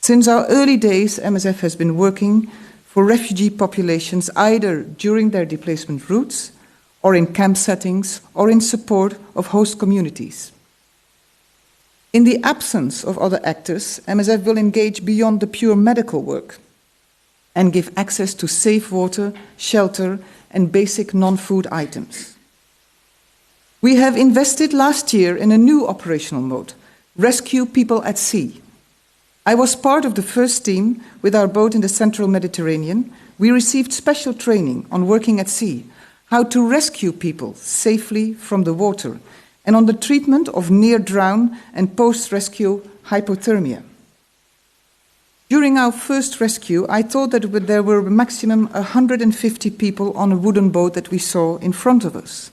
Since our early days, MSF has been working for refugee populations either during their displacement routes or in camp settings or in support of host communities. In the absence of other actors, MSF will engage beyond the pure medical work and give access to safe water, shelter, and basic non-food items. We have invested last year in a new operational mode, rescue people at sea. I was part of the first team with our boat in the central Mediterranean. We received special training on working at sea, how to rescue people safely from the water, and on the treatment of near-drown and post-rescue hypothermia. During our first rescue, I thought that there were a maximum 150 people on a wooden boat that we saw in front of us.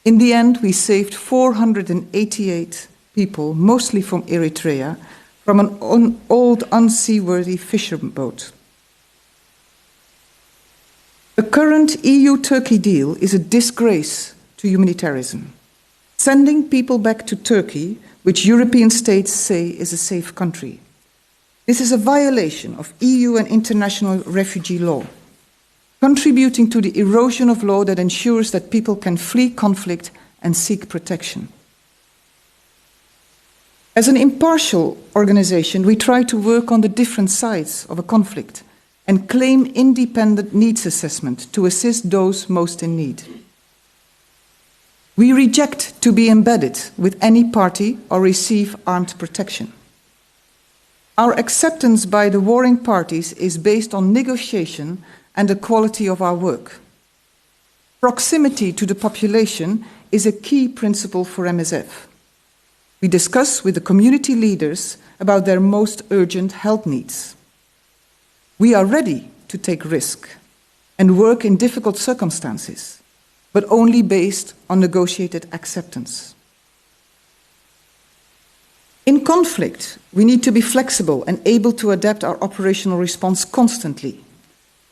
In the end, we saved 488 people, mostly from Eritrea, from an old unseaworthy fisherman boat. The current EU-Turkey deal is a disgrace to humanitarianism, sending people back to Turkey, which European states say is a safe country. This is a violation of EU and international refugee law, contributing to the erosion of law that ensures that people can flee conflict and seek protection. As an impartial organization, we try to work on the different sides of a conflict and claim independent needs assessment to assist those most in need. We reject to be embedded with any party or receive armed protection. Our acceptance by the warring parties is based on negotiation and the quality of our work. Proximity to the population is a key principle for MSF. We discuss with the community leaders about their most urgent health needs. We are ready to take risk and work in difficult circumstances, but only based on negotiated acceptance. In conflict, we need to be flexible and able to adapt our operational response constantly.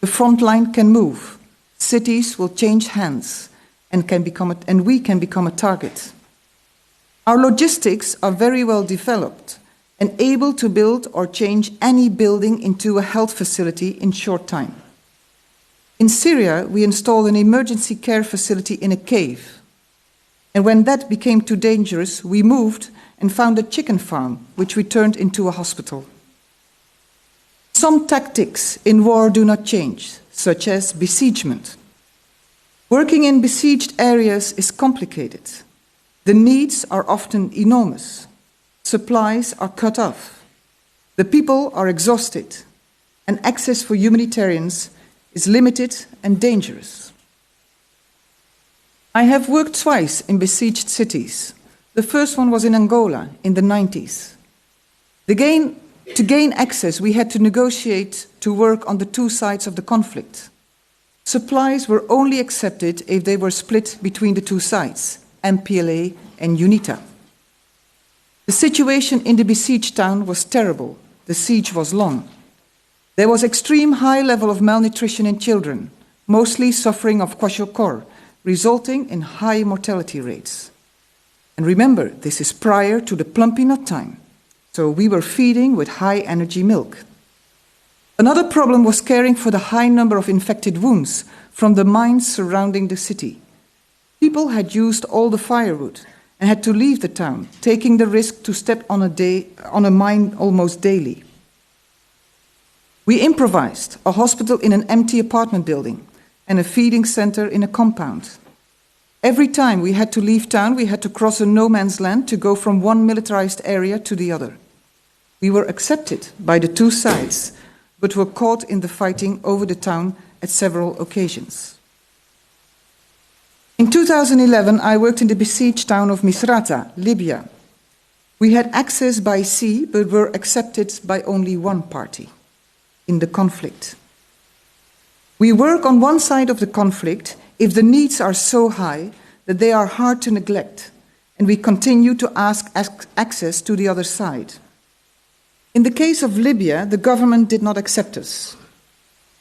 The front line can move, cities will change hands, and we can become a target. Our logistics are very well developed and able to build or change any building into a health facility in short time. In Syria, we installed an emergency care facility in a cave. And when that became too dangerous, we moved and found a chicken farm, which we turned into a hospital. Some tactics in war do not change, such as besiegement. Working in besieged areas is complicated. The needs are often enormous. Supplies are cut off. The people are exhausted, and access for humanitarians is limited and dangerous. I have worked twice in besieged cities. The first one was in Angola in the 90s. To gain access, we had to negotiate to work on the two sides of the conflict. Supplies were only accepted if they were split between the two sides, MPLA and UNITA. The situation in the besieged town was terrible. The siege was long. There was extreme high level of malnutrition in children, mostly suffering of kwashiorkor, resulting in high mortality rates. And remember, this is prior to the plumping nut time, so we were feeding with high-energy milk. Another problem was caring for the high number of infected wounds from the mines surrounding the city. People had used all the firewood and had to leave the town, taking the risk to step on a mine almost daily. We improvised a hospital in an empty apartment building and a feeding center in a compound. Every time we had to leave town, we had to cross a no-man's land to go from one militarized area to the other. We were accepted by the two sides, but were caught in the fighting over the town at several occasions. In 2011, I worked in the besieged town of Misrata, Libya. We had access by sea, but were accepted by only one party in the conflict. We work on one side of the conflict if the needs are so high that they are hard to neglect, and we continue to ask access to the other side. In the case of Libya, the government did not accept us.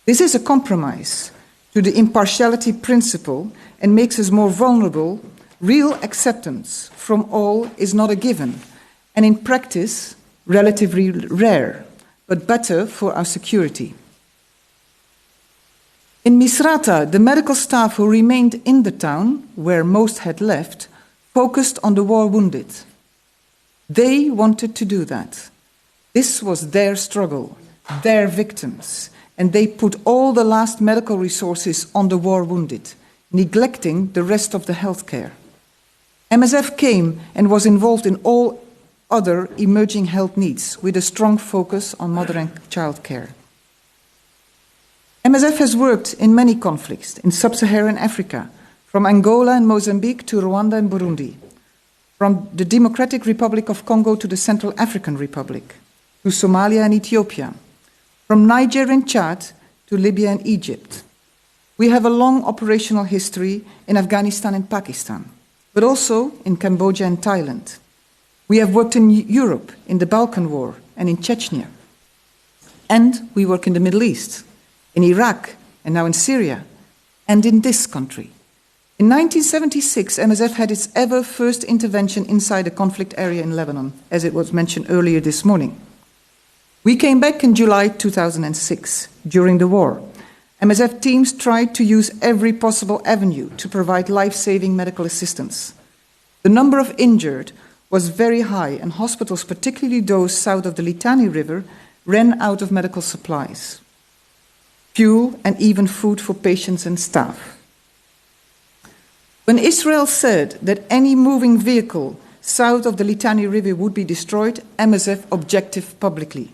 This is a compromise to the impartiality principle and makes us more vulnerable. Real acceptance from all is not a given, and in practice, relatively rare, but better for our security. In Misrata, the medical staff who remained in the town, where most had left, focused on the war wounded. They wanted to do that. This was their struggle, their victims, and they put all the last medical resources on the war wounded, neglecting the rest of the healthcare. MSF came and was involved in all other emerging health needs, with a strong focus on mother and child care. MSF has worked in many conflicts in sub-Saharan Africa, from Angola and Mozambique to Rwanda and Burundi, from the Democratic Republic of Congo to the Central African Republic, to Somalia and Ethiopia, from Niger and Chad to Libya and Egypt. We have a long operational history in Afghanistan and Pakistan, but also in Cambodia and Thailand. We have worked in Europe, in the Balkan War, and in Chechnya. And we work in the Middle East, in Iraq, and now in Syria, and in this country. In 1976, MSF had its ever first intervention inside a conflict area in Lebanon, as it was mentioned earlier this morning. We came back in July 2006, during the war. MSF teams tried to use every possible avenue to provide life-saving medical assistance. The number of injured was very high, and hospitals, particularly those south of the Litani River, ran out of medical supplies, fuel, and even food for patients and staff. When Israel said that any moving vehicle south of the Litani River would be destroyed, MSF objected publicly.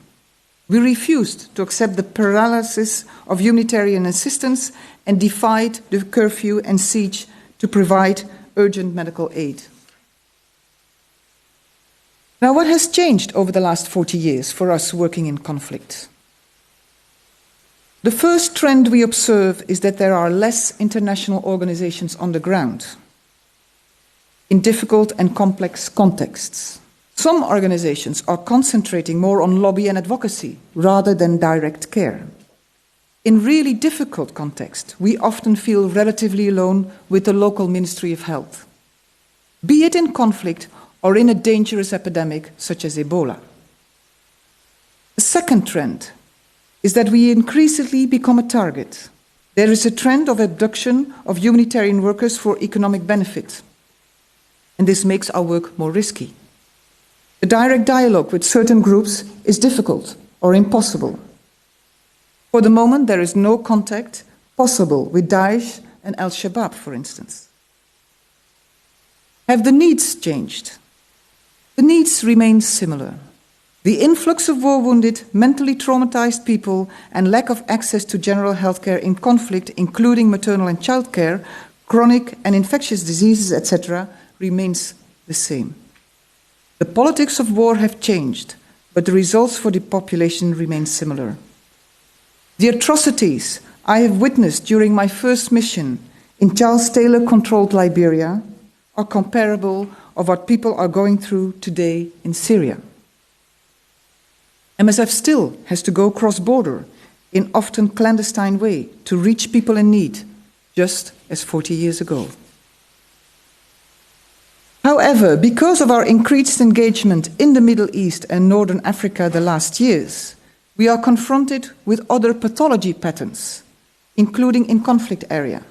We refused to accept the paralysis of humanitarian assistance and defied the curfew and siege to provide urgent medical aid. Now, what has changed over the last 40 years for us working in conflict? The first trend we observe is that there are less international organizations on the ground in difficult and complex contexts. Some organizations are concentrating more on lobby and advocacy rather than direct care. In really difficult contexts, we often feel relatively alone with the local Ministry of Health, be it in conflict or in a dangerous epidemic such as Ebola. The second trend is that we increasingly become a target. There is a trend of abduction of humanitarian workers for economic benefit, and this makes our work more risky. The direct dialogue with certain groups is difficult or impossible. For the moment, there is no contact possible with Daesh and Al-Shabaab, for instance. Have the needs changed? The needs remain similar. The influx of war-wounded, mentally traumatized people and lack of access to general health care in conflict, including maternal and child care, chronic and infectious diseases, etc., remains the same. The politics of war have changed, but the results for the population remain similar. The atrocities I have witnessed during my first mission in Charles Taylor-controlled Liberia are comparable of what people are going through today in Syria. MSF still has to go cross-border in often clandestine way to reach people in need, just as 40 years ago. However, because of our increased engagement in the Middle East and Northern Africa the last years, we are confronted with other pathology patterns, including in conflict area.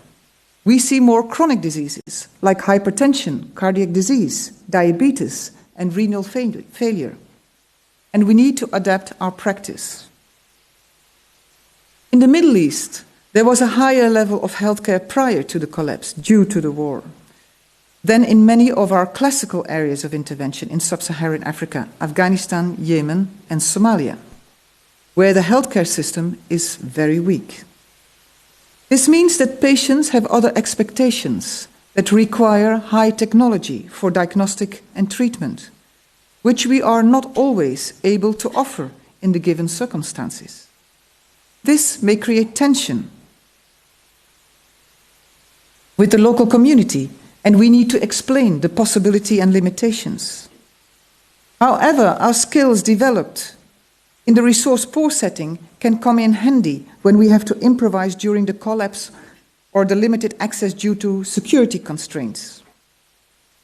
We see more chronic diseases like hypertension, cardiac disease, diabetes, and renal failure. And we need to adapt our practice. In the Middle East, there was a higher level of healthcare prior to the collapse due to the war than in many of our classical areas of intervention in sub-Saharan Africa, Afghanistan, Yemen, and Somalia, where the healthcare system is very weak. This means that patients have other expectations that require high technology for diagnostic and treatment, which we are not always able to offer in the given circumstances. This may create tension with the local community, and we need to explain the possibility and limitations. However, our skills developed in the resource-poor setting can come in handy when we have to improvise during the collapse or the limited access due to security constraints.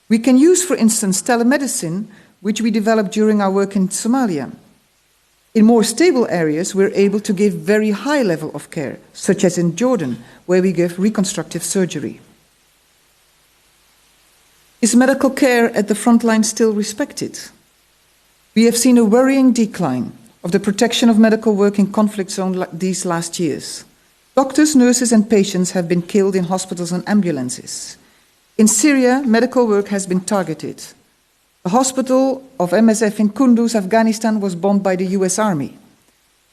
We can use, for instance, telemedicine, which we developed during our work in Somalia. In more stable areas, we're able to give very high level of care, such as in Jordan, where we give reconstructive surgery. Is medical care at the front line still respected? We have seen a worrying decline of the protection of medical work in conflict zones these last years. Doctors, nurses, and patients have been killed in hospitals and ambulances. In Syria, medical work has been targeted. The hospital of MSF in Kunduz, Afghanistan, was bombed by the US Army,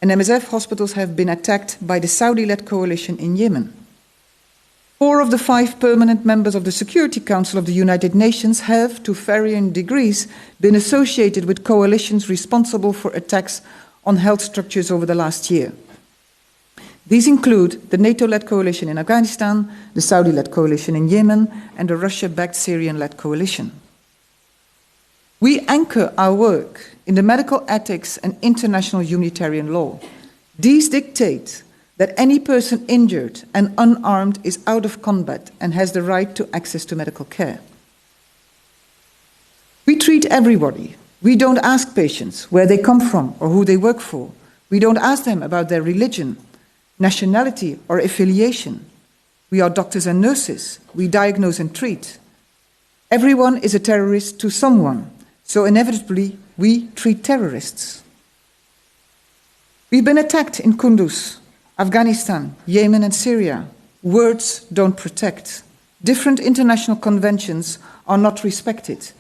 and MSF hospitals have been attacked by the Saudi-led coalition in Yemen. 4 of the 5 permanent members of the Security Council of the United Nations have, to varying degrees, been associated with coalitions responsible for attacks on health structures over the last year. These include the NATO-led coalition in Afghanistan, the Saudi-led coalition in Yemen, and the Russia-backed Syrian-led coalition. We anchor our work in the medical ethics and international humanitarian law. These dictate that any person injured and unarmed is out of combat and has the right to access to medical care. We treat everybody. We don't ask patients where they come from or who they work for. We don't ask them about their religion, nationality, or affiliation. We are doctors and nurses. We diagnose and treat. Everyone is a terrorist to someone, so inevitably we treat terrorists. We've been attacked in Kunduz, Afghanistan, Yemen, and Syria. Words don't protect. Different international conventions are not respected.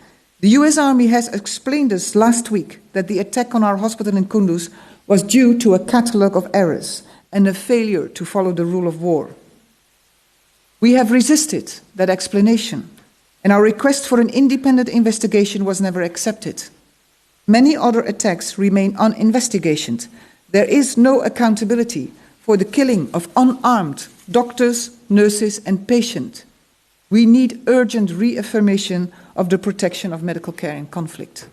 The US Army has explained us last week that the attack on our hospital in Kunduz was due to a catalogue of errors and a failure to follow the rule of war. We have resisted that explanation, and our request for an independent investigation was never accepted. Many other attacks remain uninvestigated. There is no accountability for the killing of unarmed doctors, nurses, and patients. We need urgent reaffirmation of the protection of medical care in conflict.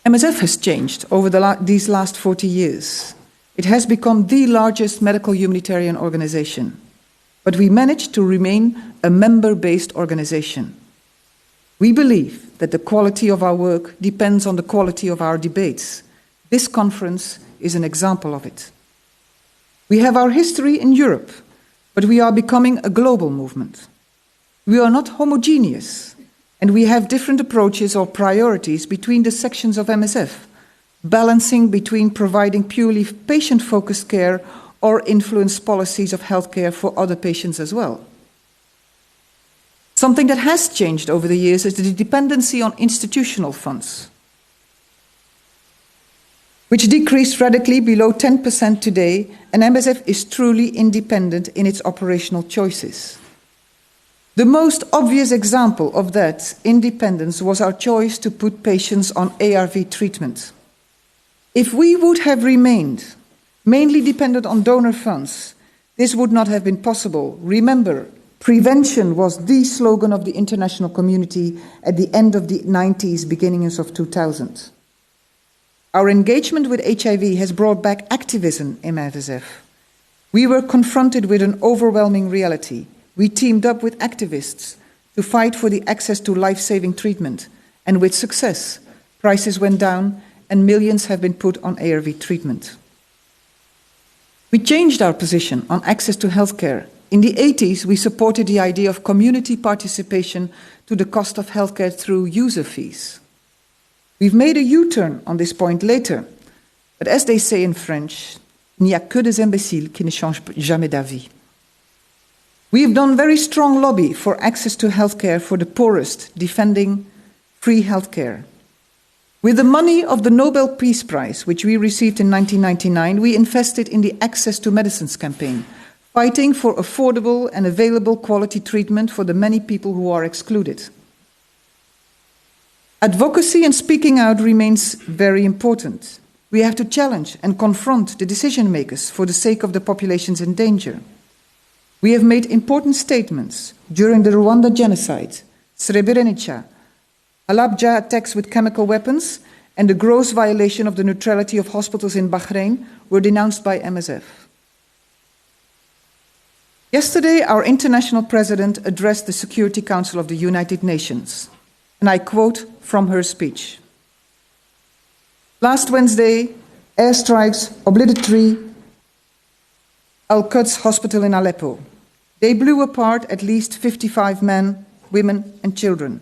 MSF has changed over these last 40 years. It has become the largest medical humanitarian organization, but we managed to remain a member-based organization. We believe that the quality of our work depends on the quality of our debates. This conference is an example of it. We have our history in Europe, but we are becoming a global movement. We are not homogeneous, and we have different approaches or priorities between the sections of MSF, balancing between providing purely patient-focused care or influence policies of healthcare for other patients as well. Something that has changed over the years is the dependency on institutional funds, which decreased radically below 10% today, and MSF is truly independent in its operational choices. The most obvious example of that independence was our choice to put patients on ARV treatment. If we would have remained mainly dependent on donor funds, this would not have been possible. Remember, prevention was the slogan of the international community at the end of the 90s, beginnings of 2000. Our engagement with HIV has brought back activism in MSF. We were confronted with an overwhelming reality. We teamed up with activists to fight for the access to life-saving treatment, and with success, prices went down and millions have been put on ARV treatment. We changed our position on access to healthcare. In the 80s, we supported the idea of community participation to the cost of healthcare through user fees. We've made a U-turn on this point later, but as they say in French, il n'y a que des imbéciles qui ne changent jamais d'avis. We've done very strong lobby for access to healthcare for the poorest, defending free healthcare. With the money of the Nobel Peace Prize, which we received in 1999, we invested in the Access to Medicines campaign, fighting for affordable and available quality treatment for the many people who are excluded. Advocacy and speaking out remains very important. We have to challenge and confront the decision makers for the sake of the populations in danger. We have made important statements during the Rwanda genocide, Srebrenica, Halabja attacks with chemical weapons, and the gross violation of the neutrality of hospitals in Bahrain were denounced by MSF. Yesterday, our international president addressed the Security Council of the United Nations, and I quote from her speech. Last Wednesday, airstrikes obliterated Al-Quds hospital in Aleppo. They blew apart at least 55 men, women, and children.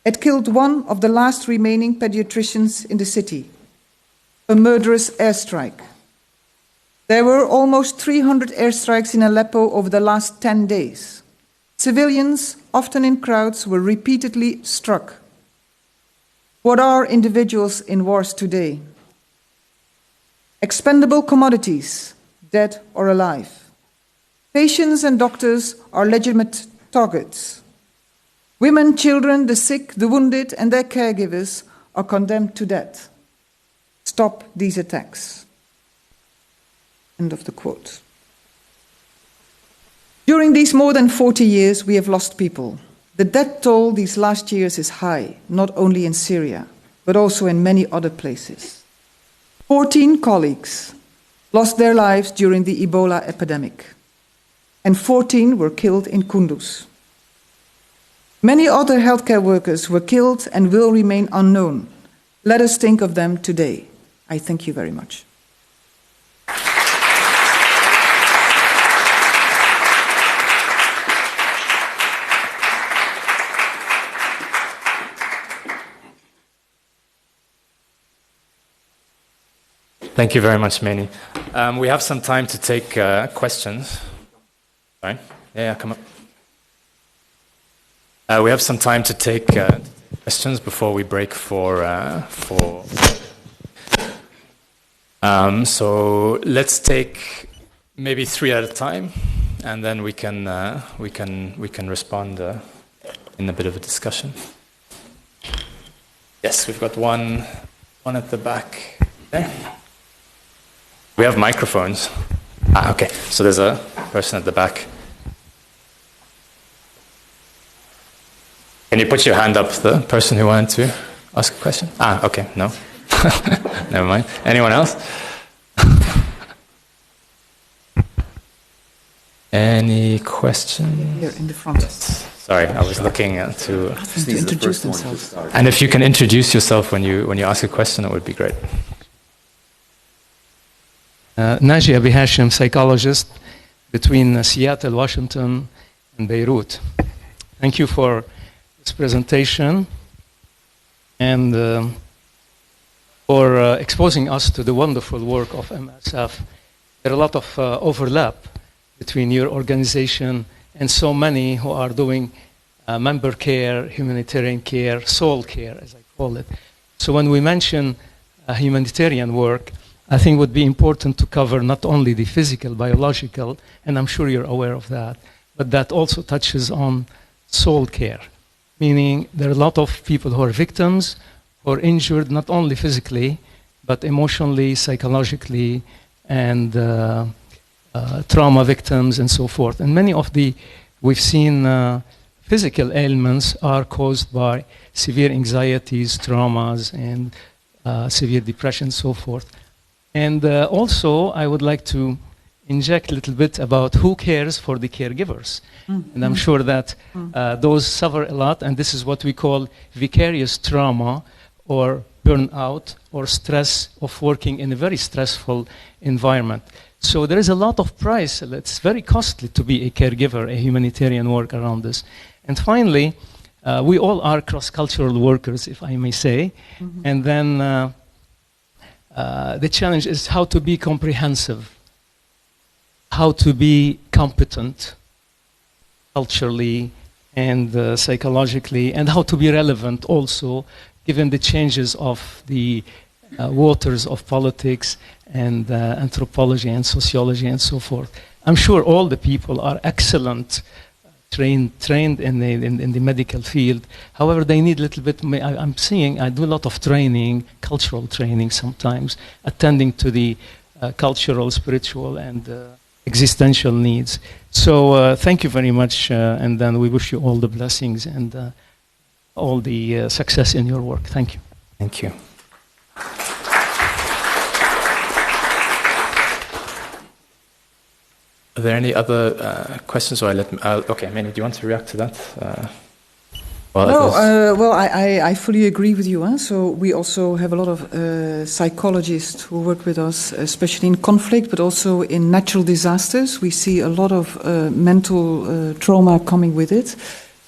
It killed one of the last remaining pediatricians in the city. A murderous airstrike. There were almost 300 airstrikes in Aleppo over the last 10 days. Civilians, often in crowds, were repeatedly struck. What are individuals in wars today? Expendable commodities, dead or alive. Patients and doctors are legitimate targets. Women, children, the sick, the wounded, and their caregivers are condemned to death. Stop these attacks. End of the quote. During these more than 40 years, we have lost people. The death toll these last years is high, not only in Syria, but also in many other places. 14 colleagues lost their lives during the Ebola epidemic, and 14 were killed in Kunduz. Many other healthcare workers were killed and will remain unknown. Let us think of them today. I thank you very much. Thank you very much, Meni. We have some time to take questions. Sorry? Yeah, come up. We have some time to take questions before we break for. So let's take maybe 3 at a time, and then we can respond in a bit of a discussion. Yes, we've got one at the back there. We have microphones. Okay. So there's a person at the back. Can you put your hand up, the person who wanted to ask a question? Okay. No. Never mind. Anyone else? Any question? Here in the front. Sorry, I was looking to introduce themselves. And if you can introduce yourself when you ask a question, it would be great. Naji Abi Hashim, psychologist between Seattle, Washington, and Beirut. Thank you for this presentation and for exposing us to the wonderful work of MSF. There are a lot of overlap between your organization and so many who are doing member care, humanitarian care, soul care, as I call it. So when we mention humanitarian work, I think it would be important to cover not only the physical, biological, and I'm sure you're aware of that, but that also touches on soul care, meaning there are a lot of people who are victims, who are injured not only physically, but emotionally, psychologically, and trauma victims and so forth. And many of we've seen physical ailments are caused by severe anxieties, traumas, and severe depression and so forth. And also, I would like to inject a little bit about who cares for the caregivers. And I'm sure that those suffer a lot, and this is what we call vicarious trauma or burnout or stress of working in a very stressful environment. So there is a lot of price. It's very costly to be a caregiver, a humanitarian work around this. And finally, we all are cross-cultural workers, if I may say. And then the challenge is how to be comprehensive, how to be competent culturally and psychologically, and how to be relevant also, given the changes of the waters of politics and anthropology and sociology and so forth. I'm sure all the people are excellent, trained in the medical field. However, they need a little bit. I do a lot of training, cultural training sometimes, attending to the cultural, spiritual, and existential needs. So thank you very much, and then we wish you all the blessings and all the success in your work. Thank you. Thank you. Are there any other questions? Or okay, Meni, do you want to react to that? I fully agree with you. So we also have a lot of psychologists who work with us, especially in conflict, but also in natural disasters. We see a lot of mental trauma coming with it.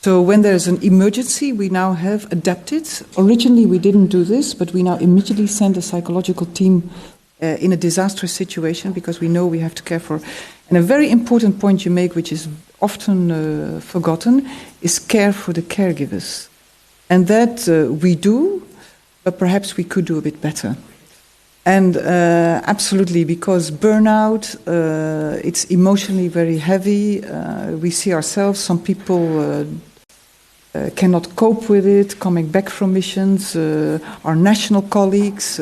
So when there's an emergency, we now have adapted. Originally, we didn't do this, but we now immediately send a psychological team in a disastrous situation because we know we have to care for. And a very important point you make, which is often forgotten, is care for the caregivers. And that we do, but perhaps we could do a bit better. And absolutely, because burnout, it's emotionally very heavy. We see ourselves, some people cannot cope with it, coming back from missions. Our national colleagues,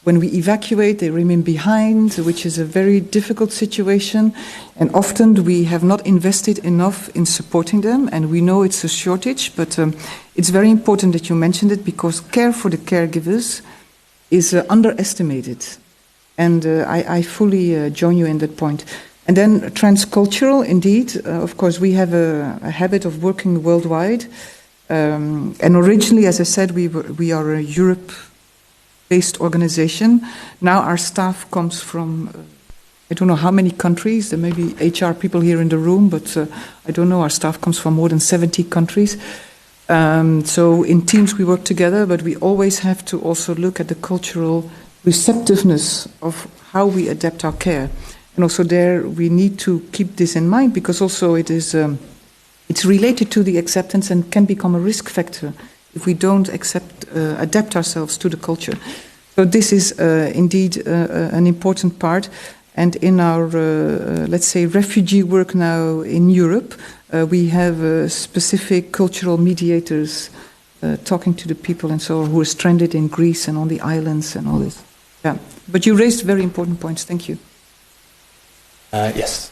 when we evacuate, they remain behind, which is a very difficult situation. And often we have not invested enough in supporting them, and we know it's a shortage, but it's very important that you mentioned it, because care for the caregivers is underestimated. And I fully join you in that point. And then transcultural, indeed. Of course, we have a habit of working worldwide. And originally, as I said, we are a Europe-based organization. Now our staff comes from, I don't know how many countries. There may be HR people here in the room, but I don't know. Our staff comes from more than 70 countries. So in teams we work together, but we always have to also look at the cultural receptiveness of how we adapt our care. And also there we need to keep this in mind, because also it is it's related to the acceptance and can become a risk factor if we don't adapt ourselves to the culture. So this is indeed an important part. And in our, let's say, refugee work now in Europe, we have specific cultural mediators talking to the people and so on who are stranded in Greece and on the islands and all this. Yeah, but you raised very important points. Thank you. Yes.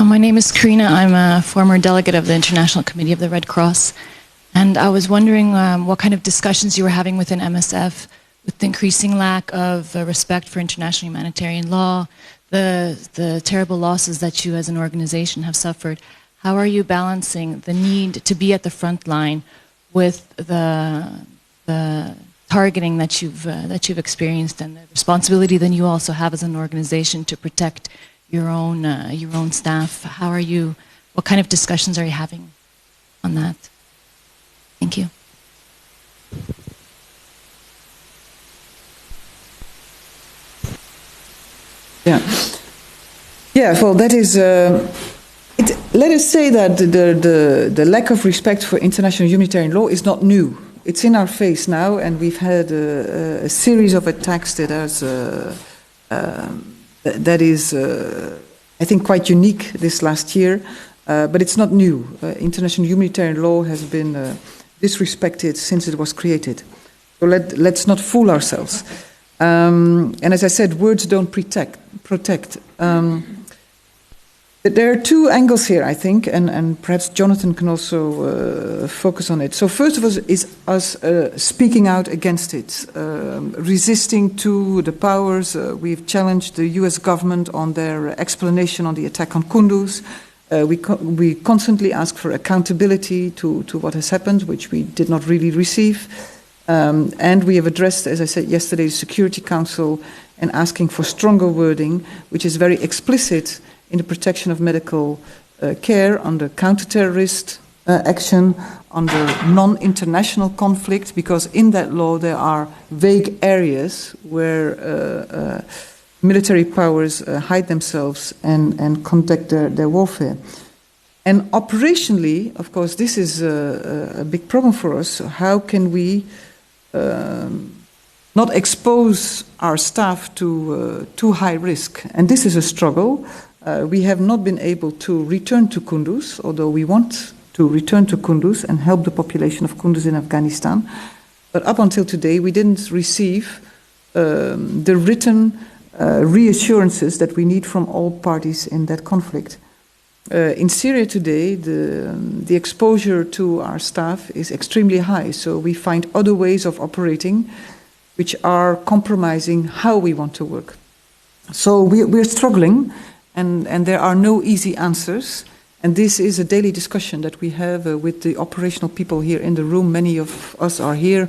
My name is Karina. I'm a former delegate of the International Committee of the Red Cross. And I was wondering what kind of discussions you were having within MSF with the increasing lack of respect for international humanitarian law, the terrible losses that you as an organization have suffered. How are you balancing the need to be at the front line with the targeting that you've experienced, and the responsibility that you also have as an organization to protect your own staff? How are you? What kind of discussions are you having on that? Thank you. Yeah. Well, that is. Let us say that the lack of respect for international humanitarian law is not new. It's in our face now, and we've had a series of attacks that is, I think, quite unique this last year. But it's not new. International humanitarian law has been disrespected since it was created. So let's not fool ourselves. And as I said, words don't protect. But there are two angles here, I think, and perhaps Jonathan can also focus on it. So first of all is us speaking out against it, resisting to the powers. We've challenged the US government on their explanation on the attack on Kunduz. We constantly ask for accountability to what has happened, which we did not really receive. And we have addressed, as I said yesterday, the Security Council and asking for stronger wording, which is very explicit in the protection of medical care, under counter-terrorist action, under non-international conflict, because in that law there are vague areas where military powers hide themselves and conduct their warfare. And operationally, of course, this is a big problem for us. How can we not expose our staff to too high risk? And this is a struggle. We have not been able to return to Kunduz, although we want to return to Kunduz and help the population of Kunduz in Afghanistan. But up until today, we didn't receive the written reassurances that we need from all parties in that conflict. In Syria today, the exposure to our staff is extremely high, so we find other ways of operating which are compromising how we want to work. So we're struggling, and there are no easy answers. And this is a daily discussion that we have with the operational people here in the room. Many of us are here,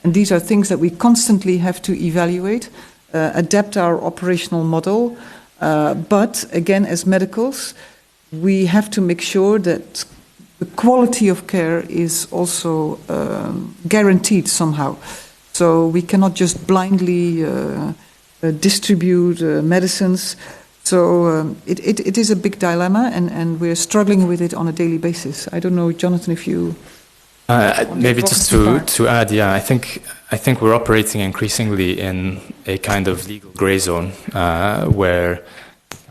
and these are things that we constantly have to evaluate, adapt our operational model. But again, as medicals, we have to make sure that the quality of care is also guaranteed somehow. So we cannot just blindly distribute medicines. So it is a big dilemma, and we're struggling with it on a daily basis. I don't know, Jonathan, if you... maybe just to add, yeah, I think we're operating increasingly in a kind of legal gray zone where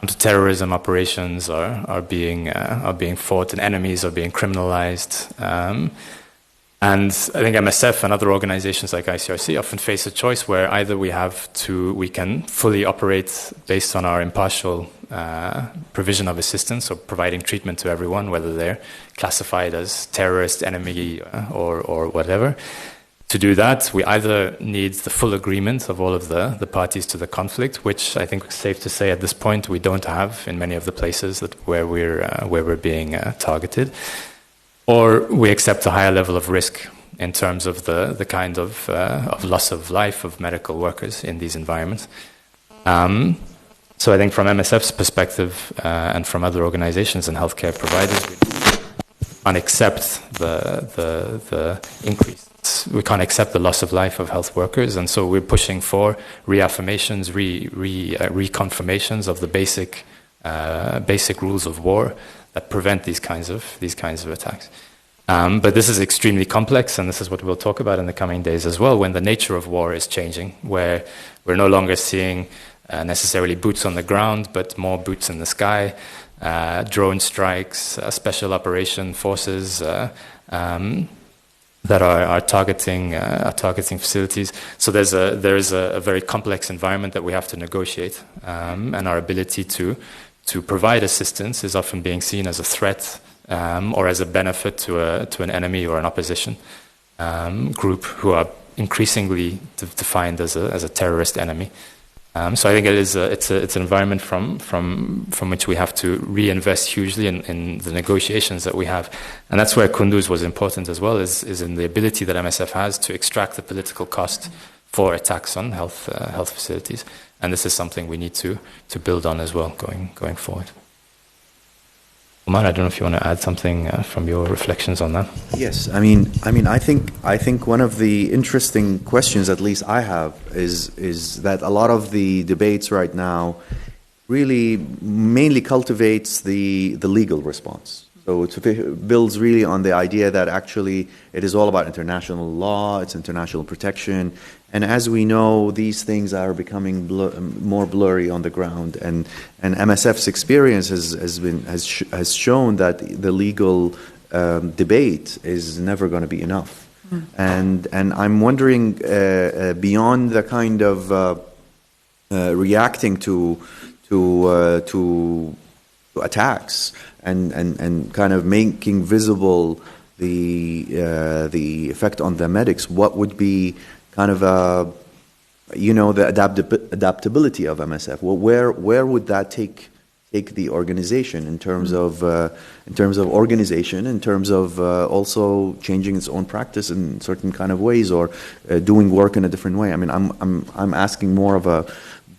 counter-terrorism operations are being fought and enemies are being criminalized. And I think MSF and other organizations like ICRC often face a choice where either we can fully operate based on our impartial provision of assistance or providing treatment to everyone, whether they're classified as terrorist, enemy, or whatever. To do that, we either need the full agreement of all of the parties to the conflict, which I think it's safe to say at this point we don't have in many of the places where we're being targeted. Or we accept a higher level of risk in terms of the kind of loss of life of medical workers in these environments. So I think from MSF's perspective and from other organizations and healthcare providers, we can't accept the increase. We can't accept the loss of life of health workers, and so we're pushing for reaffirmations, reconfirmations of the basic rules of war that prevent these kinds of attacks. But this is extremely complex, and this is what we'll talk about in the coming days as well, when the nature of war is changing, where we're no longer seeing necessarily boots on the ground, but more boots in the sky, drone strikes, special operation forces that are targeting facilities. So there is a very complex environment that we have to negotiate, and our ability to provide assistance is often being seen as a threat or as a benefit to an enemy or an opposition group who are increasingly defined as a terrorist enemy. So I think it's an environment from which we have to reinvest hugely in the negotiations that we have, and that's where Kunduz was important as well, is in the ability that MSF has to extract the political cost for attacks on health facilities, and this is something we need to build on as well going forward. Omar, I don't know if you want to add something from your reflections on that. Yes, I mean, I think one of the interesting questions, at least I have, is that a lot of the debates right now really mainly cultivates the legal response. So it builds really on the idea that actually it is all about international law, it's international protection, and as we know, these things are becoming more blurry on the ground. And MSF's experience has shown that the legal debate is never going to be enough. And I'm wondering, beyond the kind of reacting to attacks and kind of making visible the effect on the medics, what would be kind of the adaptability of MSF? Well, where would that take the organization in terms of organization, in terms of also changing its own practice in certain kind of ways, or doing work in a different way? I mean, I'm asking more of a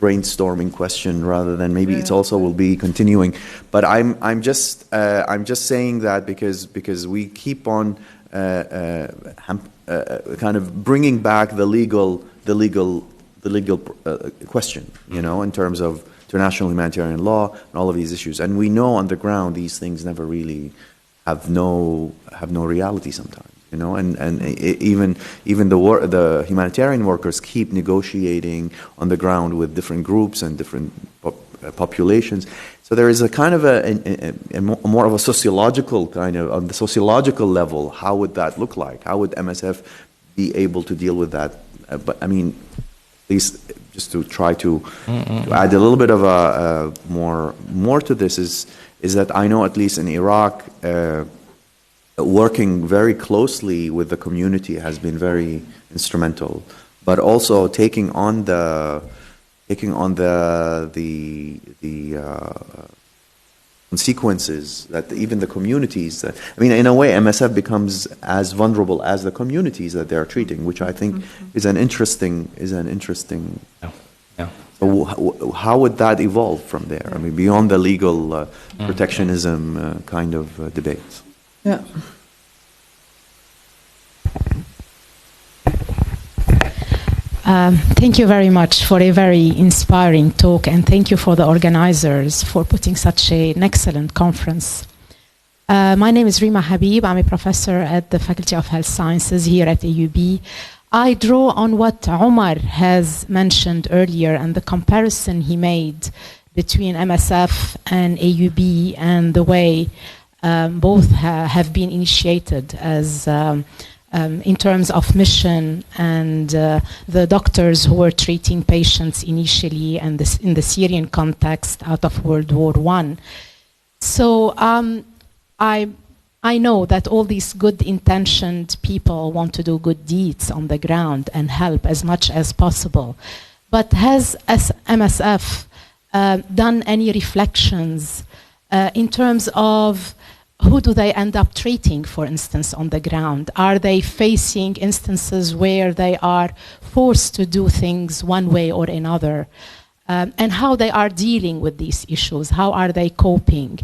brainstorming question rather than maybe it's also will be continuing. But I'm just saying that because we keep on kind of bringing back the legal question, in terms of international humanitarian law and all of these issues. And we know on the ground these things never really have no reality sometimes. And even the humanitarian workers keep negotiating on the ground with different groups and different populations. So there is a kind of a more of a sociological kind of, on the sociological level, how would that look like? How would MSF be able to deal with that? But I mean, at least just to try to add a little bit of a more to this is that I know at least in Iraq, working very closely with the community has been very instrumental, but also taking on the consequences that even the communities that, I mean, in a way MSF becomes as vulnerable as the communities that they're treating, which I think is an interesting So how would that evolve from there? I mean, beyond the legal protectionism kind of debates. Yeah. Thank you very much for a very inspiring talk, and thank you for the organizers for putting such an excellent conference. My name is Rima Habib. I'm a professor at the Faculty of Health Sciences here at AUB. I draw on what Omar has mentioned earlier and the comparison he made between MSF and AUB and the way both have been initiated as in terms of mission and the doctors who were treating patients initially and this, in the Syrian context out of World War I. So I know that all these good-intentioned people want to do good deeds on the ground and help as much as possible. But has MSF done any reflections in terms of who do they end up treating, for instance, on the ground? Are they facing instances where they are forced to do things one way or another? And how they are dealing with these issues? How are they coping?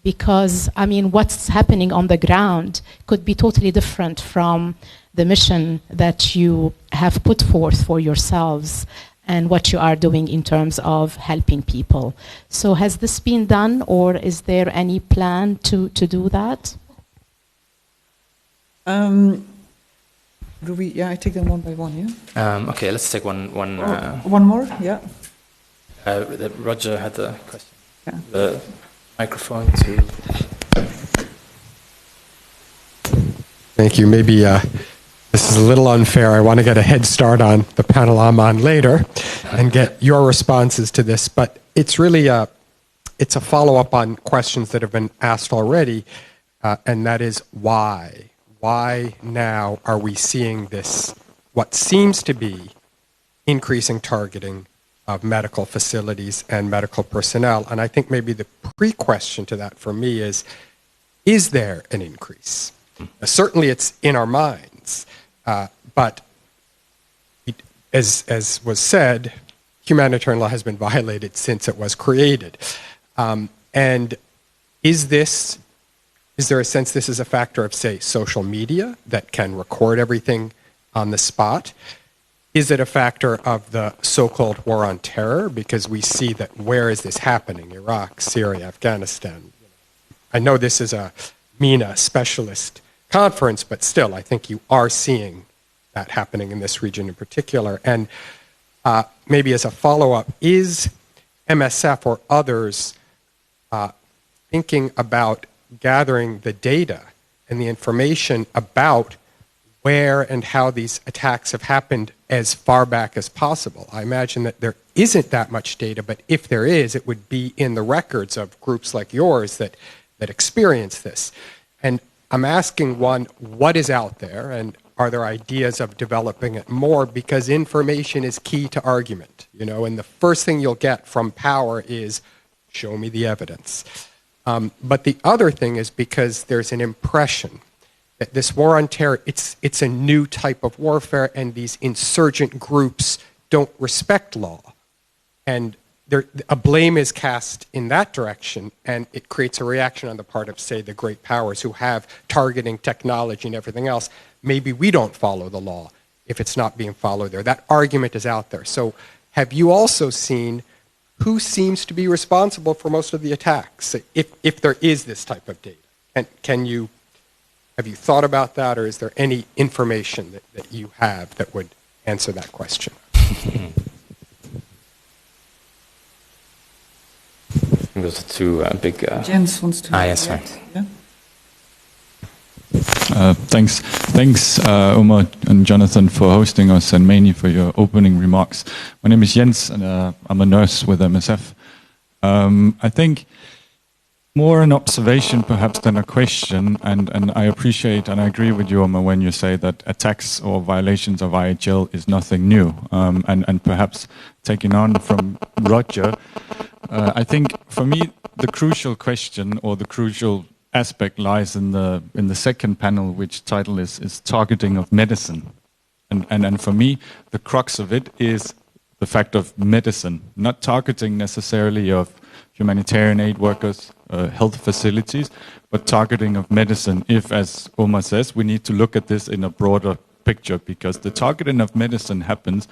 Because, I mean, what's happening on the ground could be totally different from the mission that you have put forth for yourselves and what you are doing in terms of helping people. So has this been done, or is there any plan to do that? I take them one by one, yeah? Okay, let's take one one more, yeah. Roger had a question. Yeah. The microphone to... Thank you. Maybe this is a little unfair. I want to get a head start on the panel I'm on later and get your responses to this, but it's really it's a follow-up on questions that have been asked already, and that is why? Why now are we seeing this, what seems to be increasing targeting of medical facilities and medical personnel? And I think maybe the pre-question to that for me is there an increase? Certainly it's in our minds, but as was said, humanitarian law has been violated since it was created. And is there a sense this is a factor of, say, social media that can record everything on the spot? Is it a factor of the so-called war on terror? Because we see that where is this happening? Iraq, Syria, Afghanistan. I know this is a MENA specialist conference, but still, I think you are seeing that happening in this region in particular. And maybe as a follow-up, is MSF or others thinking about gathering the data and the information about where and how these attacks have happened as far back as possible? I imagine that there isn't that much data, but if there is, it would be in the records of groups like yours that experience this. And I'm asking, one, what is out there, and are there ideas of developing it more? Because information is key to argument, you know, and the first thing you'll get from power is, show me the evidence. But the other thing is because there's an impression that this war on terror, it's a new type of warfare, and these insurgent groups don't respect law. And a blame is cast in that direction, and it creates a reaction on the part of, say, the great powers who have targeting technology and everything else. Maybe we don't follow the law if it's not being followed there. That argument is out there. So have you also seen who seems to be responsible for most of the attacks, if there is this type of data? And have you thought about that, or is there any information that you have that would answer that question? Those are two big... Jens wants to... yes, right. Yeah. Thanks, Omar and Jonathan, for hosting us, and mainly for your opening remarks. My name is Jens, and I'm a nurse with MSF. I think more an observation perhaps than a question, and I appreciate and I agree with you, Omar, when you say that attacks or violations of IHL is nothing new. And perhaps taking on from Roger, I think for me the crucial question or the crucial aspect lies in the second panel, which title is targeting of medicine. And for me, the crux of it is the fact of medicine, not targeting necessarily of humanitarian aid workers, health facilities, but targeting of medicine. If, as Omar says, we need to look at this in a broader picture, because the targeting of medicine happens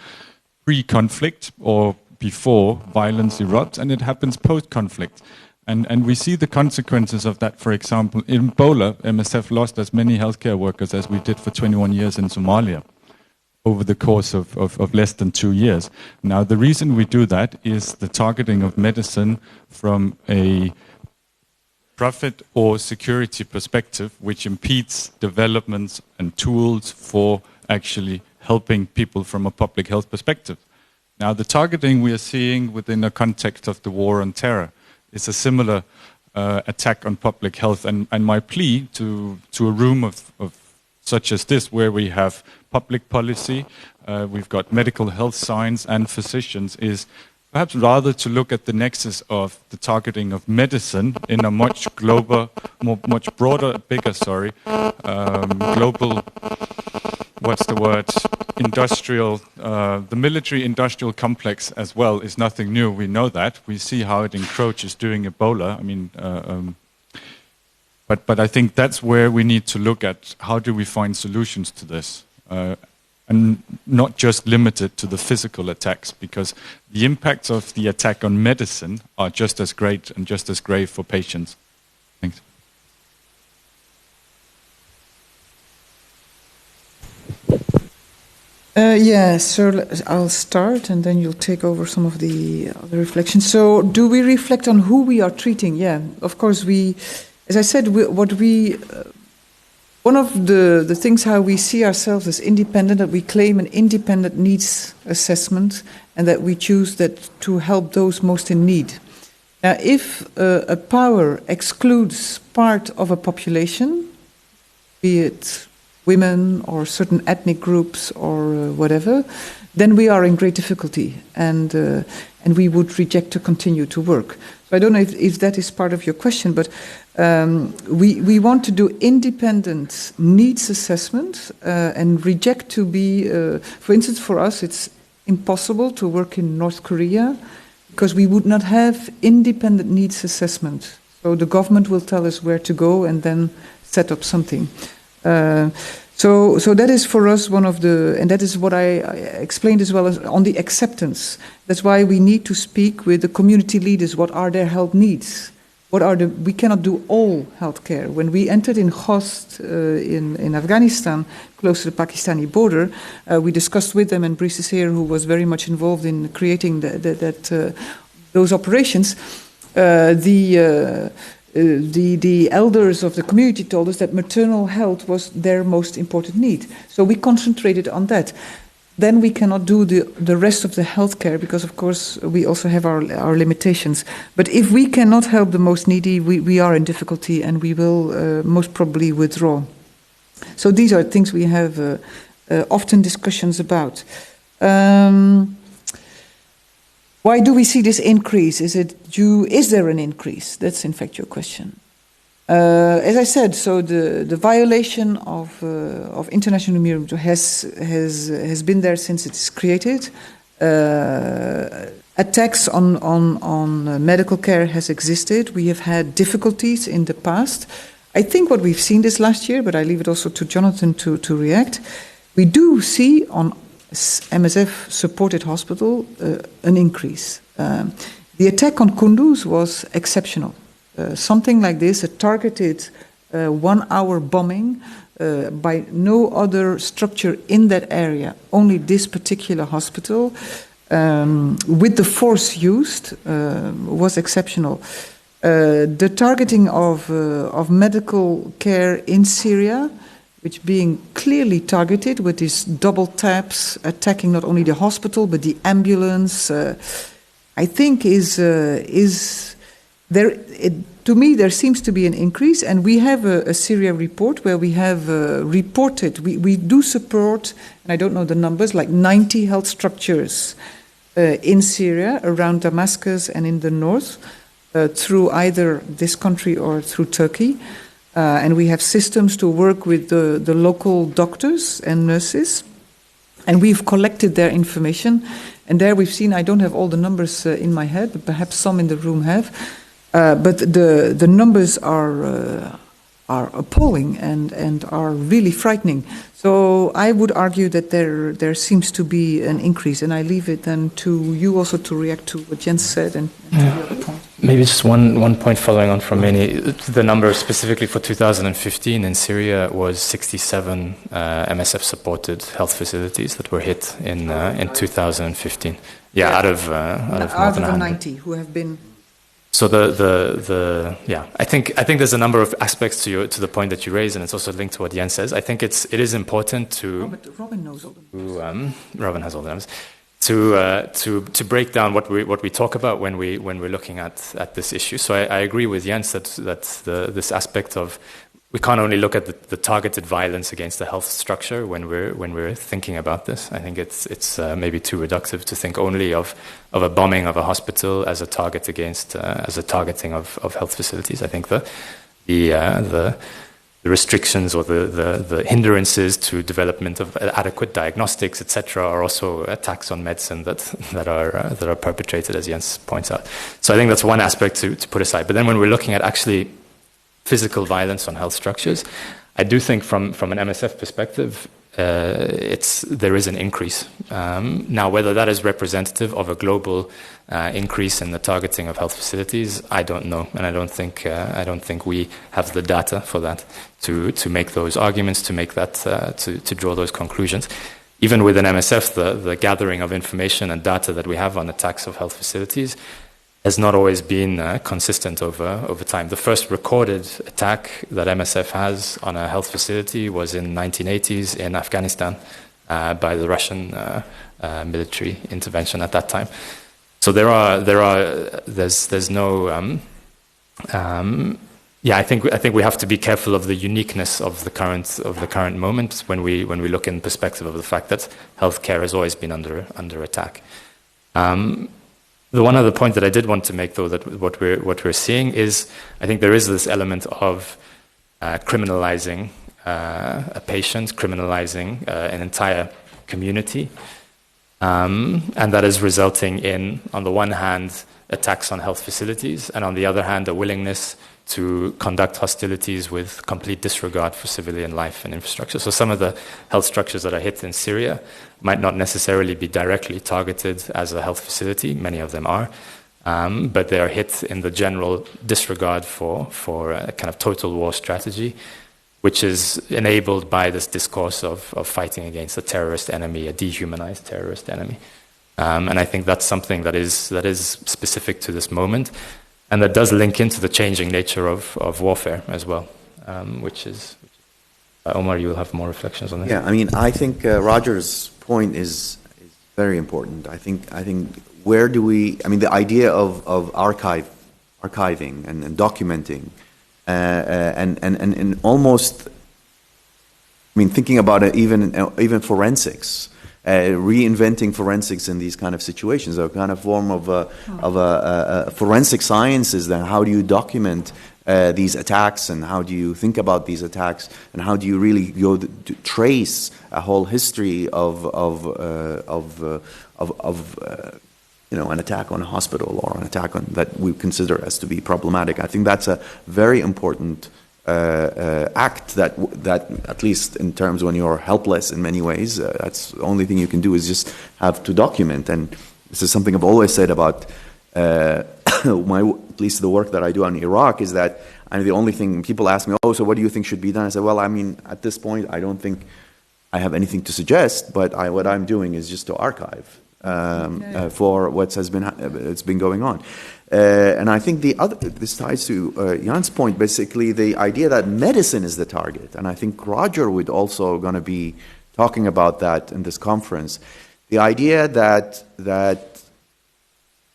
pre-conflict or before violence erupts, and it happens post-conflict. And we see the consequences of that. For example, in Ebola, MSF lost as many healthcare workers as we did for 21 years in Somalia over the course of less than 2 years. Now, the reason we do that is the targeting of medicine from a profit or security perspective, which impedes developments and tools for actually helping people from a public health perspective. Now, the targeting we are seeing within the context of the war on terror is a similar attack on public health. And my plea to a room of such as this, where we have public policy, we've got medical health science and physicians, is perhaps rather to look at the nexus of the targeting of medicine in a much global, much broader, bigger, global, what's the word, industrial, the military-industrial complex as well is nothing new. We know that. We see how it encroaches during Ebola. I mean, but I think that's where we need to look at how do we find solutions to this. And not just limited to the physical attacks, because the impacts of the attack on medicine are just as great and just as grave for patients. Thanks. So I'll start and then you'll take over some of the other reflections. So do we reflect on who we are treating? Yeah, of course we, as I said, one of the things how we see ourselves as independent, that we claim an independent needs assessment and that we choose that to help those most in need. Now, if a power excludes part of a population, be it women or certain ethnic groups or whatever, then we are in great difficulty and we would reject to continue to work. So I don't know if that is part of your question, but we want to do independent needs assessment and reject to be, for instance, for us, it's impossible to work in North Korea because we would not have independent needs assessment. So the government will tell us where to go and then set up something. So that is for us one of the, and that is what I explained as well as on the acceptance. That's why we need to speak with the community leaders. What are their health needs? We cannot do all healthcare. When we entered in Khost in Afghanistan, close to the Pakistani border, we discussed with them, and Brice is here, who was very much involved in creating those operations. The elders of the community told us that maternal health was their most important need. So we concentrated on that. Then we cannot do the rest of the healthcare because, of course, we also have our limitations. But if we cannot help the most needy, we are in difficulty and we will most probably withdraw. So these are things we have often discussions about. Why do we see this increase? Is there an increase? That's in fact your question. As I said, so the violation of international humanitarianism has been there since it is created. Attacks on medical care has existed. We have had difficulties in the past. I think what we've seen this last year, but I leave it also to Jonathan to react. We do see on MSF-supported hospital an increase. The attack on Kunduz was exceptional. Something like this, a targeted 1-hour bombing by no other structure in that area, only this particular hospital, with the force used, was exceptional. The targeting of medical care in Syria, which being clearly targeted with these double taps, attacking not only the hospital but the ambulance, I think is there. To me, there seems to be an increase, and we have a Syria report where we have reported. We do support, and I don't know the numbers, like 90 health structures in Syria, around Damascus and in the north, through either this country or through Turkey. And we have systems to work with the local doctors and nurses. And we've collected their information. And there we've seen, I don't have all the numbers in my head, but perhaps some in the room have. But the numbers are appalling and are really frightening. So I would argue that there seems to be an increase. And I leave it then to you also to react to what Jens said and to the other point. Maybe just one point following on from Many. The number specifically for 2015 in Syria was 67 MSF-supported health facilities that were hit in 2015. Yeah, out of the 90 who have been. So I think there's a number of aspects to the point that you raised, and it's also linked to what Jens says. I think it is important to Robin knows all the numbers. Robin has all the numbers. To break down what we talk about when we're looking at this issue. So I agree with Jens that this aspect of we can't only look at the targeted violence against the health structure when we're thinking about this. I think it's maybe too reductive to think only of a bombing of a hospital as a target against as a targeting of health facilities. I think the restrictions or the hindrances to development of adequate diagnostics, etc., are also attacks on medicine that are perpetrated, as Jens points out. So I think that's one aspect to put aside. But then when we're looking at actually physical violence on health structures, I do think from an MSF perspective, there is an increase. Now, whether that is representative of a global increase in the targeting of health facilities, I don't know, and I don't think we have the data for that to make those arguments, to make that to draw those conclusions. Even within MSF, the gathering of information and data that we have on attacks of health facilities has not always been consistent over time. The first recorded attack that MSF has on a health facility was in 1980s in Afghanistan by the Russian military intervention at that time. So there's no. I think we have to be careful of the uniqueness of the current moment when we look in perspective of the fact that healthcare has always been under attack. The one other point that I did want to make, though, that what we're seeing is, I think there is this element of criminalizing a patient, criminalizing an entire community, and that is resulting in, on the one hand, attacks on health facilities, and on the other hand, a willingness to conduct hostilities with complete disregard for civilian life and infrastructure. So some of the health structures that are hit in Syria might not necessarily be directly targeted as a health facility. Many of them are. But they are hit in the general disregard for a kind of total war strategy, which is enabled by this discourse of fighting against a terrorist enemy, a dehumanized terrorist enemy. And I think that's something that is specific to this moment. And that does link into the changing nature of warfare as well, which is Omar, you will have more reflections on that. Yeah, I mean, I think Roger's point is very important. I think where do we? I mean, the idea of archiving and documenting, and almost, I mean, thinking about it, even forensics. Reinventing forensics in these kind of situations, a kind of form of forensic sciences. Then, how do you document these attacks, and how do you think about these attacks, and how do you really go to trace a whole history of an attack on a hospital or an attack on that we consider as to be problematic? I think that's a very important act that at least in terms when you're helpless in many ways, that's the only thing you can do is just have to document. And this is something I've always said about at least the work that I do on Iraq, is that the only thing people ask me, so what do you think should be done? I say, well, I mean, at this point, I don't think I have anything to suggest, but what I'm doing is just to archive for what has been going on. And I think this ties to Jan's point, basically the idea that medicine is the target. And I think Roger would also going to be talking about that in this conference. The idea that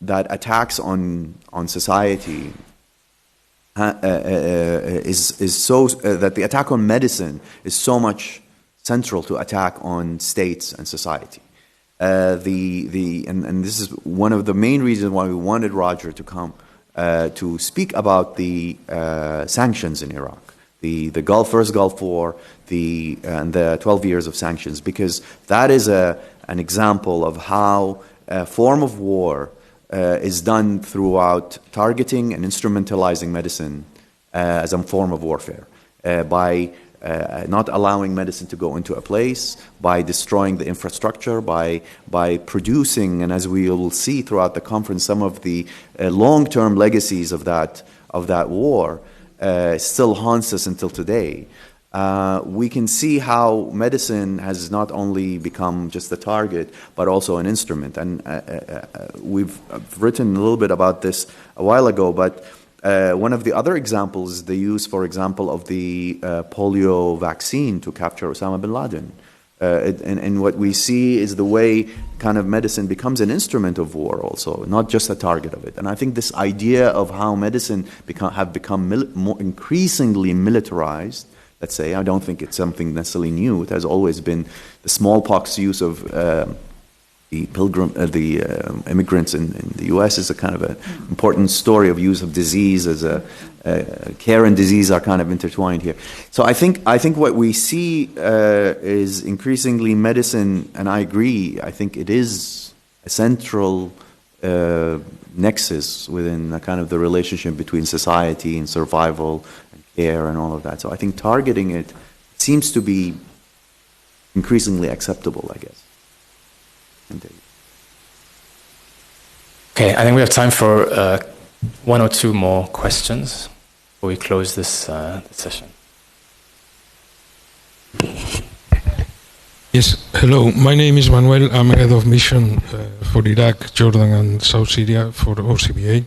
attacks on society is so that the attack on medicine is so much central to attack on states and society. And this is one of the main reasons why we wanted Roger to come to speak about the sanctions in Iraq, the first Gulf War, and the 12 years of sanctions, because that is an example of how a form of war is done throughout targeting and instrumentalizing medicine as a form of warfare by not allowing medicine to go into a place, by destroying the infrastructure, by producing, and as we will see throughout the conference, some of the long-term legacies of that war still haunts us until today. we can see how medicine has not only become just a target, but also an instrument. And we've written a little bit about this a while ago, but one of the other examples is the use, for example, of the polio vaccine to capture Osama bin Laden. And what we see is the way kind of medicine becomes an instrument of war also, not just a target of it. And I think this idea of how medicine have become more increasingly militarized, let's say, I don't think it's something necessarily new. It has always been the smallpox use of the immigrants in the U.S. is a kind of an important story of use of disease as care and disease are kind of intertwined here. So I think what we see is increasingly medicine, and I agree. I think it is a central nexus within the kind of the relationship between society and survival and care and all of that. So I think targeting it seems to be increasingly acceptable, I guess. Okay, I think we have time for one or two more questions before we close this session. Yes, hello. My name is Manuel. I'm head of mission for Iraq, Jordan, and South Syria for OCBA.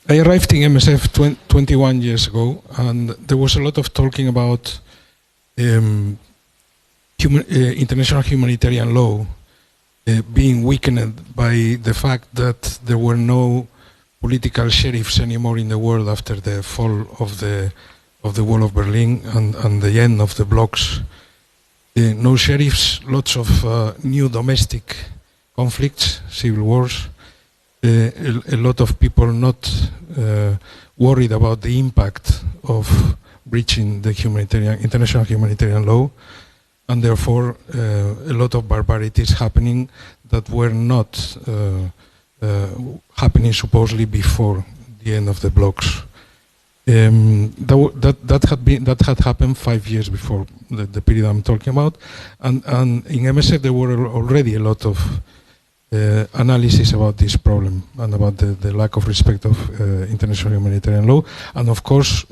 I arrived in MSF 21 years ago, and there was a lot of talking about international humanitarian law being weakened by the fact that there were no political sheriffs anymore in the world after the fall of the wall of Berlin and the end of the blocks. No sheriffs, lots of new domestic conflicts, civil wars, a lot of people not worried about the impact of breaching the international humanitarian law, and therefore a lot of barbarities happening that were not happening supposedly before the end of the blocks. That had happened 5 years before the period I'm talking about, and in MSF there were already a lot of analysis about this problem and about the lack of respect of international humanitarian law, and of course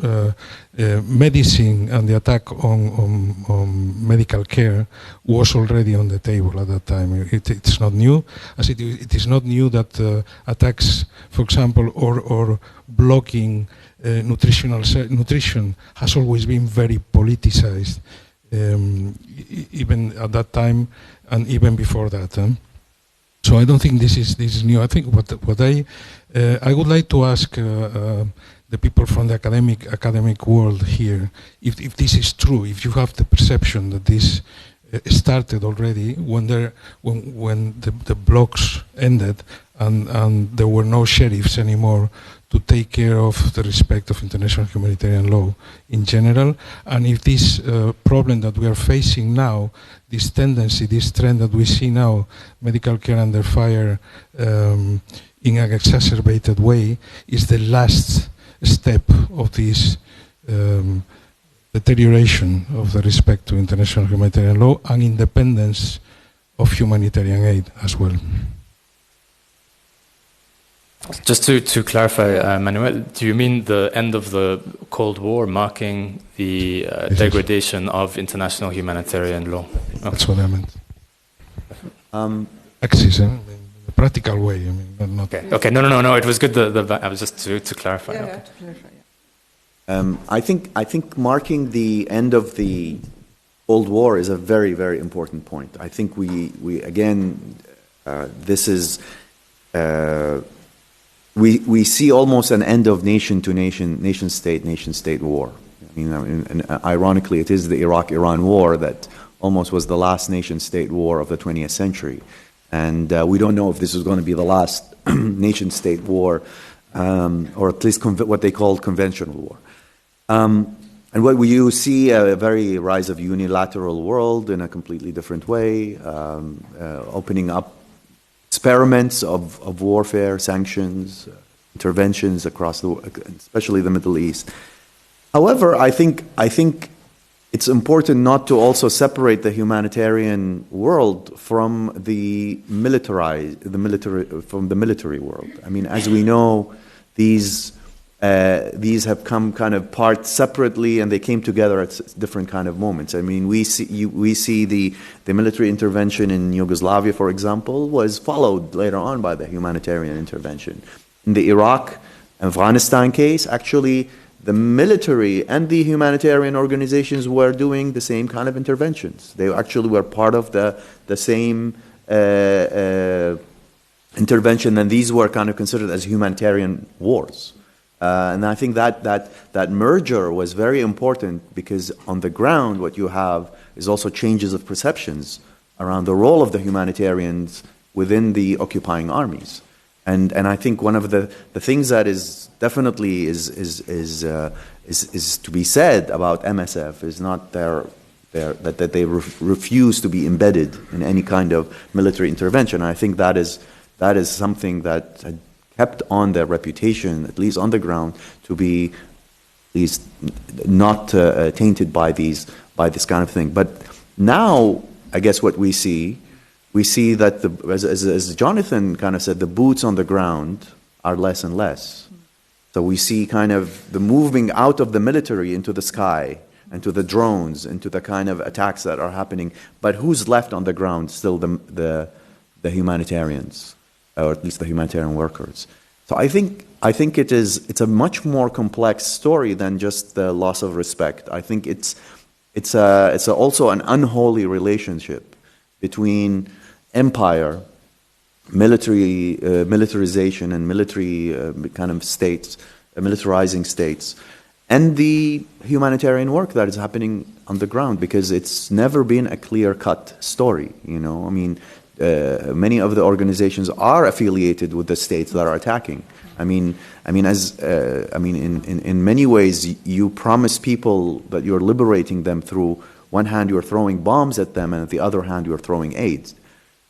medicine and the attack on medical care was already on the table at that time. It's not new, as it is not new that attacks, for example, or blocking nutrition has always been very politicized, even at that time and even before that. So I don't think this is new. I think what I would like to ask the people from the academic world here, if this is true, if you have the perception that this started already when the blocks ended and there were no sheriffs anymore to take care of the respect of international humanitarian law in general, and if this problem that we are facing now, this tendency, this trend that we see now, medical care under fire in an exacerbated way, is the last step of this deterioration of the respect to international humanitarian law and independence of humanitarian aid as well. Just to clarify, Manuel, do you mean the end of the Cold War marking the degradation of international humanitarian law? Okay. That's what I meant. Axis, in a practical way. I mean, not. Okay. No. It was good. I was just to clarify. Yeah, okay. to clarify. I think marking the end of the Cold War is a very, very important point. I think we again, this is. We see almost an end of nation-state war. I mean, and ironically, it is the Iraq-Iran war that almost was the last nation-state war of the 20th century. And we don't know if this is going to be the last nation-state war, or at least what they called conventional war. And what you see a very rise of unilateral world in a completely different way, opening up experiments of warfare, sanctions, interventions across especially the Middle East. However, I think it's important not to also separate the humanitarian world from the military world. I mean, as we know, these these have come kind of part separately, and they came together at different kind of moments. I mean, we see the military intervention in Yugoslavia, for example, was followed later on by the humanitarian intervention. In the Iraq and Afghanistan case, actually, the military and the humanitarian organizations were doing the same kind of interventions. They actually were part of the same intervention, and these were kind of considered as humanitarian wars. And I think that merger was very important, because on the ground what you have is also changes of perceptions around the role of the humanitarians within the occupying armies. And I think one of the things that is definitely is to be said about MSF is not that they refuse to be embedded in any kind of military intervention. I think that is something that had kept on their reputation, at least on the ground, to be at least not tainted by this kind of thing. But now, I guess what we see that, as Jonathan kind of said, the boots on the ground are less and less. So we see kind of the moving out of the military into the sky, into the drones, into the kind of attacks that are happening. But who's left on the ground? Still the humanitarians, or at least the humanitarian workers. So I think it's a much more complex story than just the loss of respect. I think it's also an unholy relationship between empire, militarization and military kind of states, militarizing states, and the humanitarian work that is happening on the ground, because it's never been a clear-cut story. I mean, many of the organizations are affiliated with the states that are attacking. In many ways, you promise people that you're liberating them through one hand you're throwing bombs at them, and at the other hand you're throwing aid.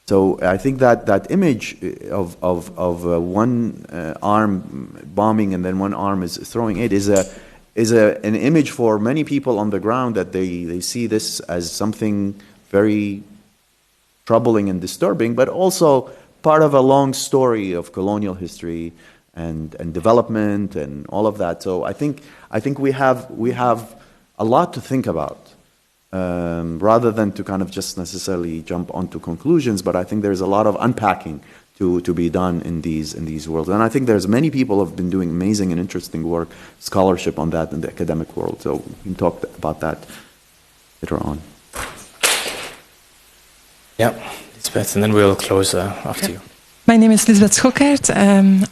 So I think that image of one arm bombing and then one arm is throwing aid is an image for many people on the ground, that they see this as something very troubling and disturbing, but also part of a long story of colonial history and development and all of that. So I think we have a lot to think about. Rather than to kind of just necessarily jump onto conclusions, but I think there's a lot of unpacking to be done in these worlds. And I think there's many people who have been doing amazing and interesting work, scholarship on that in the academic world. So we can talk about that later on. Yeah, Lisbeth, and then we'll close after you. My name is Lisbeth Schokkert.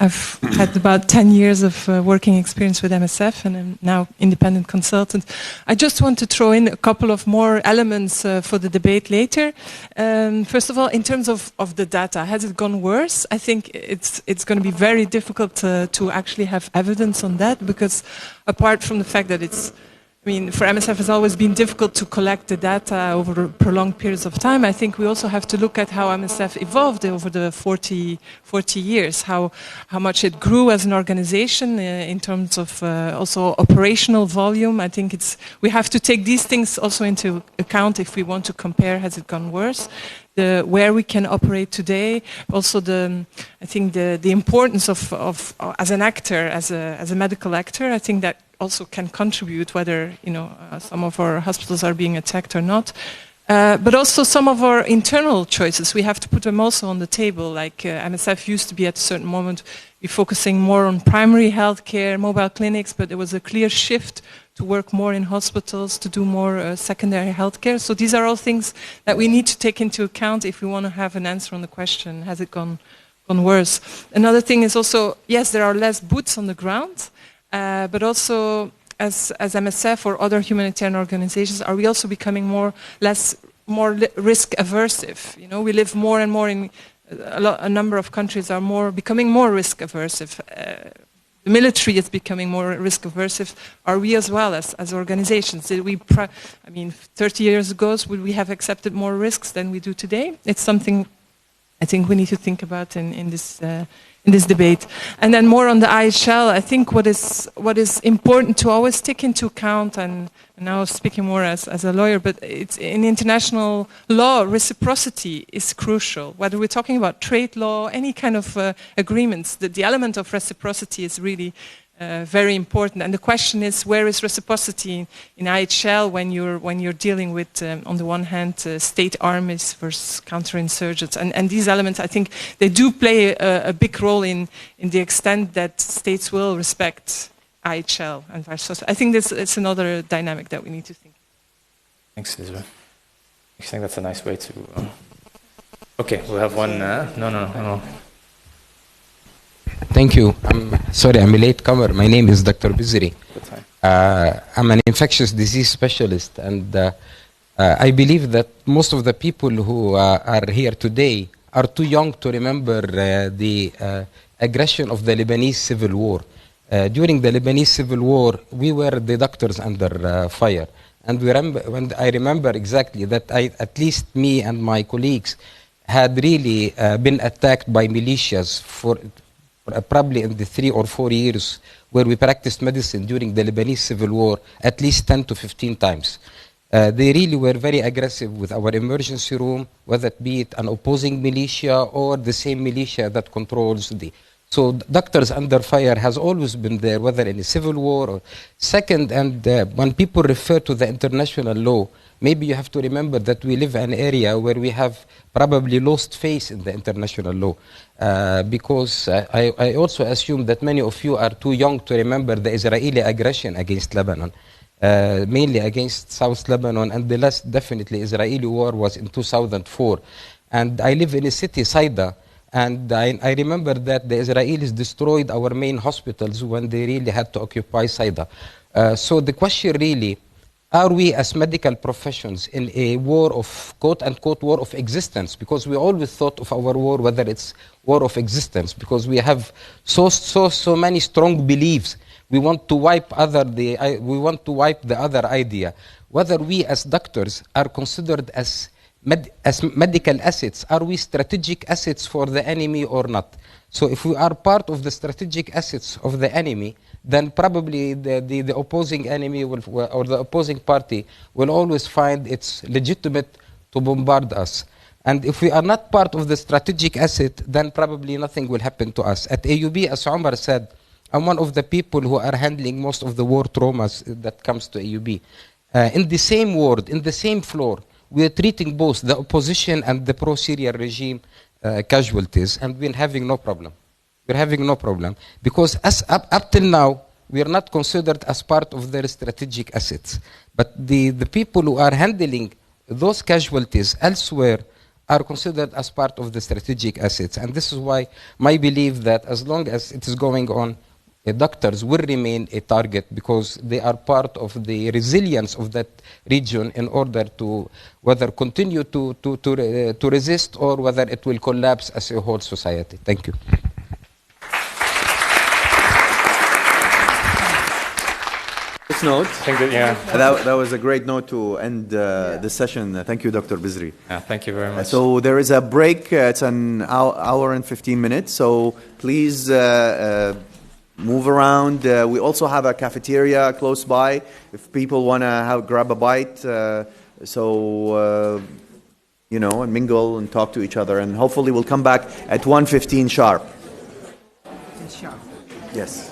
I've had about 10 years of working experience with MSF, and I'm now independent consultant. I just want to throw in a couple of more elements for the debate later. First of all, in terms of the data, has it gone worse? I think it's going to be very difficult to actually have evidence on that, because apart from the fact that for MSF it's always been difficult to collect the data over prolonged periods of time. I think we also have to look at how MSF evolved over the 40 years, how much it grew as an organization in terms of also operational volume. I think we have to take these things also into account if we want to compare, has it gone worse? Where we can operate today, also the importance of as an actor, as a medical actor, I think that also can contribute, whether some of our hospitals are being attacked or not. But also some of our internal choices, we have to put them also on the table. Like MSF used to be at a certain moment, be focusing more on primary healthcare, mobile clinics, but there was a clear shift to work more in hospitals, to do more secondary healthcare. So these are all things that we need to take into account if we want to have an answer on the question, has it gone worse? Another thing is also, yes, there are less boots on the ground, but also as MSF or other humanitarian organizations, are we also becoming more risk aversive? We live more and more in a number of countries are becoming more risk aversive. The military is becoming more risk aversive. Are we as well as organizations? 30 years ago, would we have accepted more risks than we do today? It's something I think we need to think about in this debate. And then more on the IHL, I think what is important to always take into account, and now speaking more as a lawyer, but it's in international law, reciprocity is crucial. Whether we're talking about trade law, any kind of agreements, the element of reciprocity is really very important. And the question is, where is reciprocity in IHL when you're dealing with, on the one hand, state armies versus counterinsurgents? And these elements, I think, they do play a big role in the extent that states will respect IHL and vice versa. I think it's another dynamic that we need to think. Thanks, Elizabeth. I think that's a nice way to... Okay, we'll have one... No. Thank you. I'm a latecomer. My name is Dr. Bizri. I'm an infectious disease specialist, and I believe that most of the people who are here today are too young to remember the aggression of the Lebanese civil war. During the Lebanese civil war, we were the doctors under fire. And I remember exactly that at least me and my colleagues had really been attacked by militias for probably in the 3 or 4 years where we practiced medicine during the Lebanese civil war at least 10 to 15 times. They really were very aggressive with our emergency room, whether it be an opposing militia or the same militia that controls the... So doctors under fire has always been there, whether in a civil war or... Second, and when people refer to the international law, maybe you have to remember that we live in an area where we have probably lost faith in the international law. Because I also assume that many of you are too young to remember the Israeli aggression against Lebanon, mainly against South Lebanon, and the last definitely Israeli war was in 2004. And I live in a city, Saida, and I remember that the Israelis destroyed our main hospitals when they really had to occupy Saida. So the question really, are we as medical professions in a war of, quote-unquote, war of existence? Because we always thought of our war, whether it's war of existence, because we have so many strong beliefs. We want to wipe the other idea. Whether we as doctors are considered as medical assets, are we strategic assets for the enemy or not? So if we are part of the strategic assets of the enemy, then probably the opposing enemy or the opposing party will always find it's legitimate to bombard us. And if we are not part of the strategic asset, then probably nothing will happen to us. At AUB, as Omar said, I'm one of the people who are handling most of the war traumas that comes to AUB. In the same ward, in the same floor, we are treating both the opposition and the pro-Syria regime casualties, and we're having no problem. We're having no problem because up till now, we are not considered as part of their strategic assets. But the people who are handling those casualties elsewhere are considered as part of the strategic assets. And this is why my belief that as long as it is going on, doctors will remain a target because they are part of the resilience of that region in order to whether continue to resist or whether it will collapse as a whole society. Thank you. This note, yeah, that was a great note to end the session. Thank you, Dr. Bizri. Yeah, thank you very much. So there is a break. It's an hour and 15 minutes. So please move around. We also have a cafeteria close by if people want to grab a bite. And mingle and talk to each other. And hopefully we'll come back at 1:15 sharp. Sharp. Yes.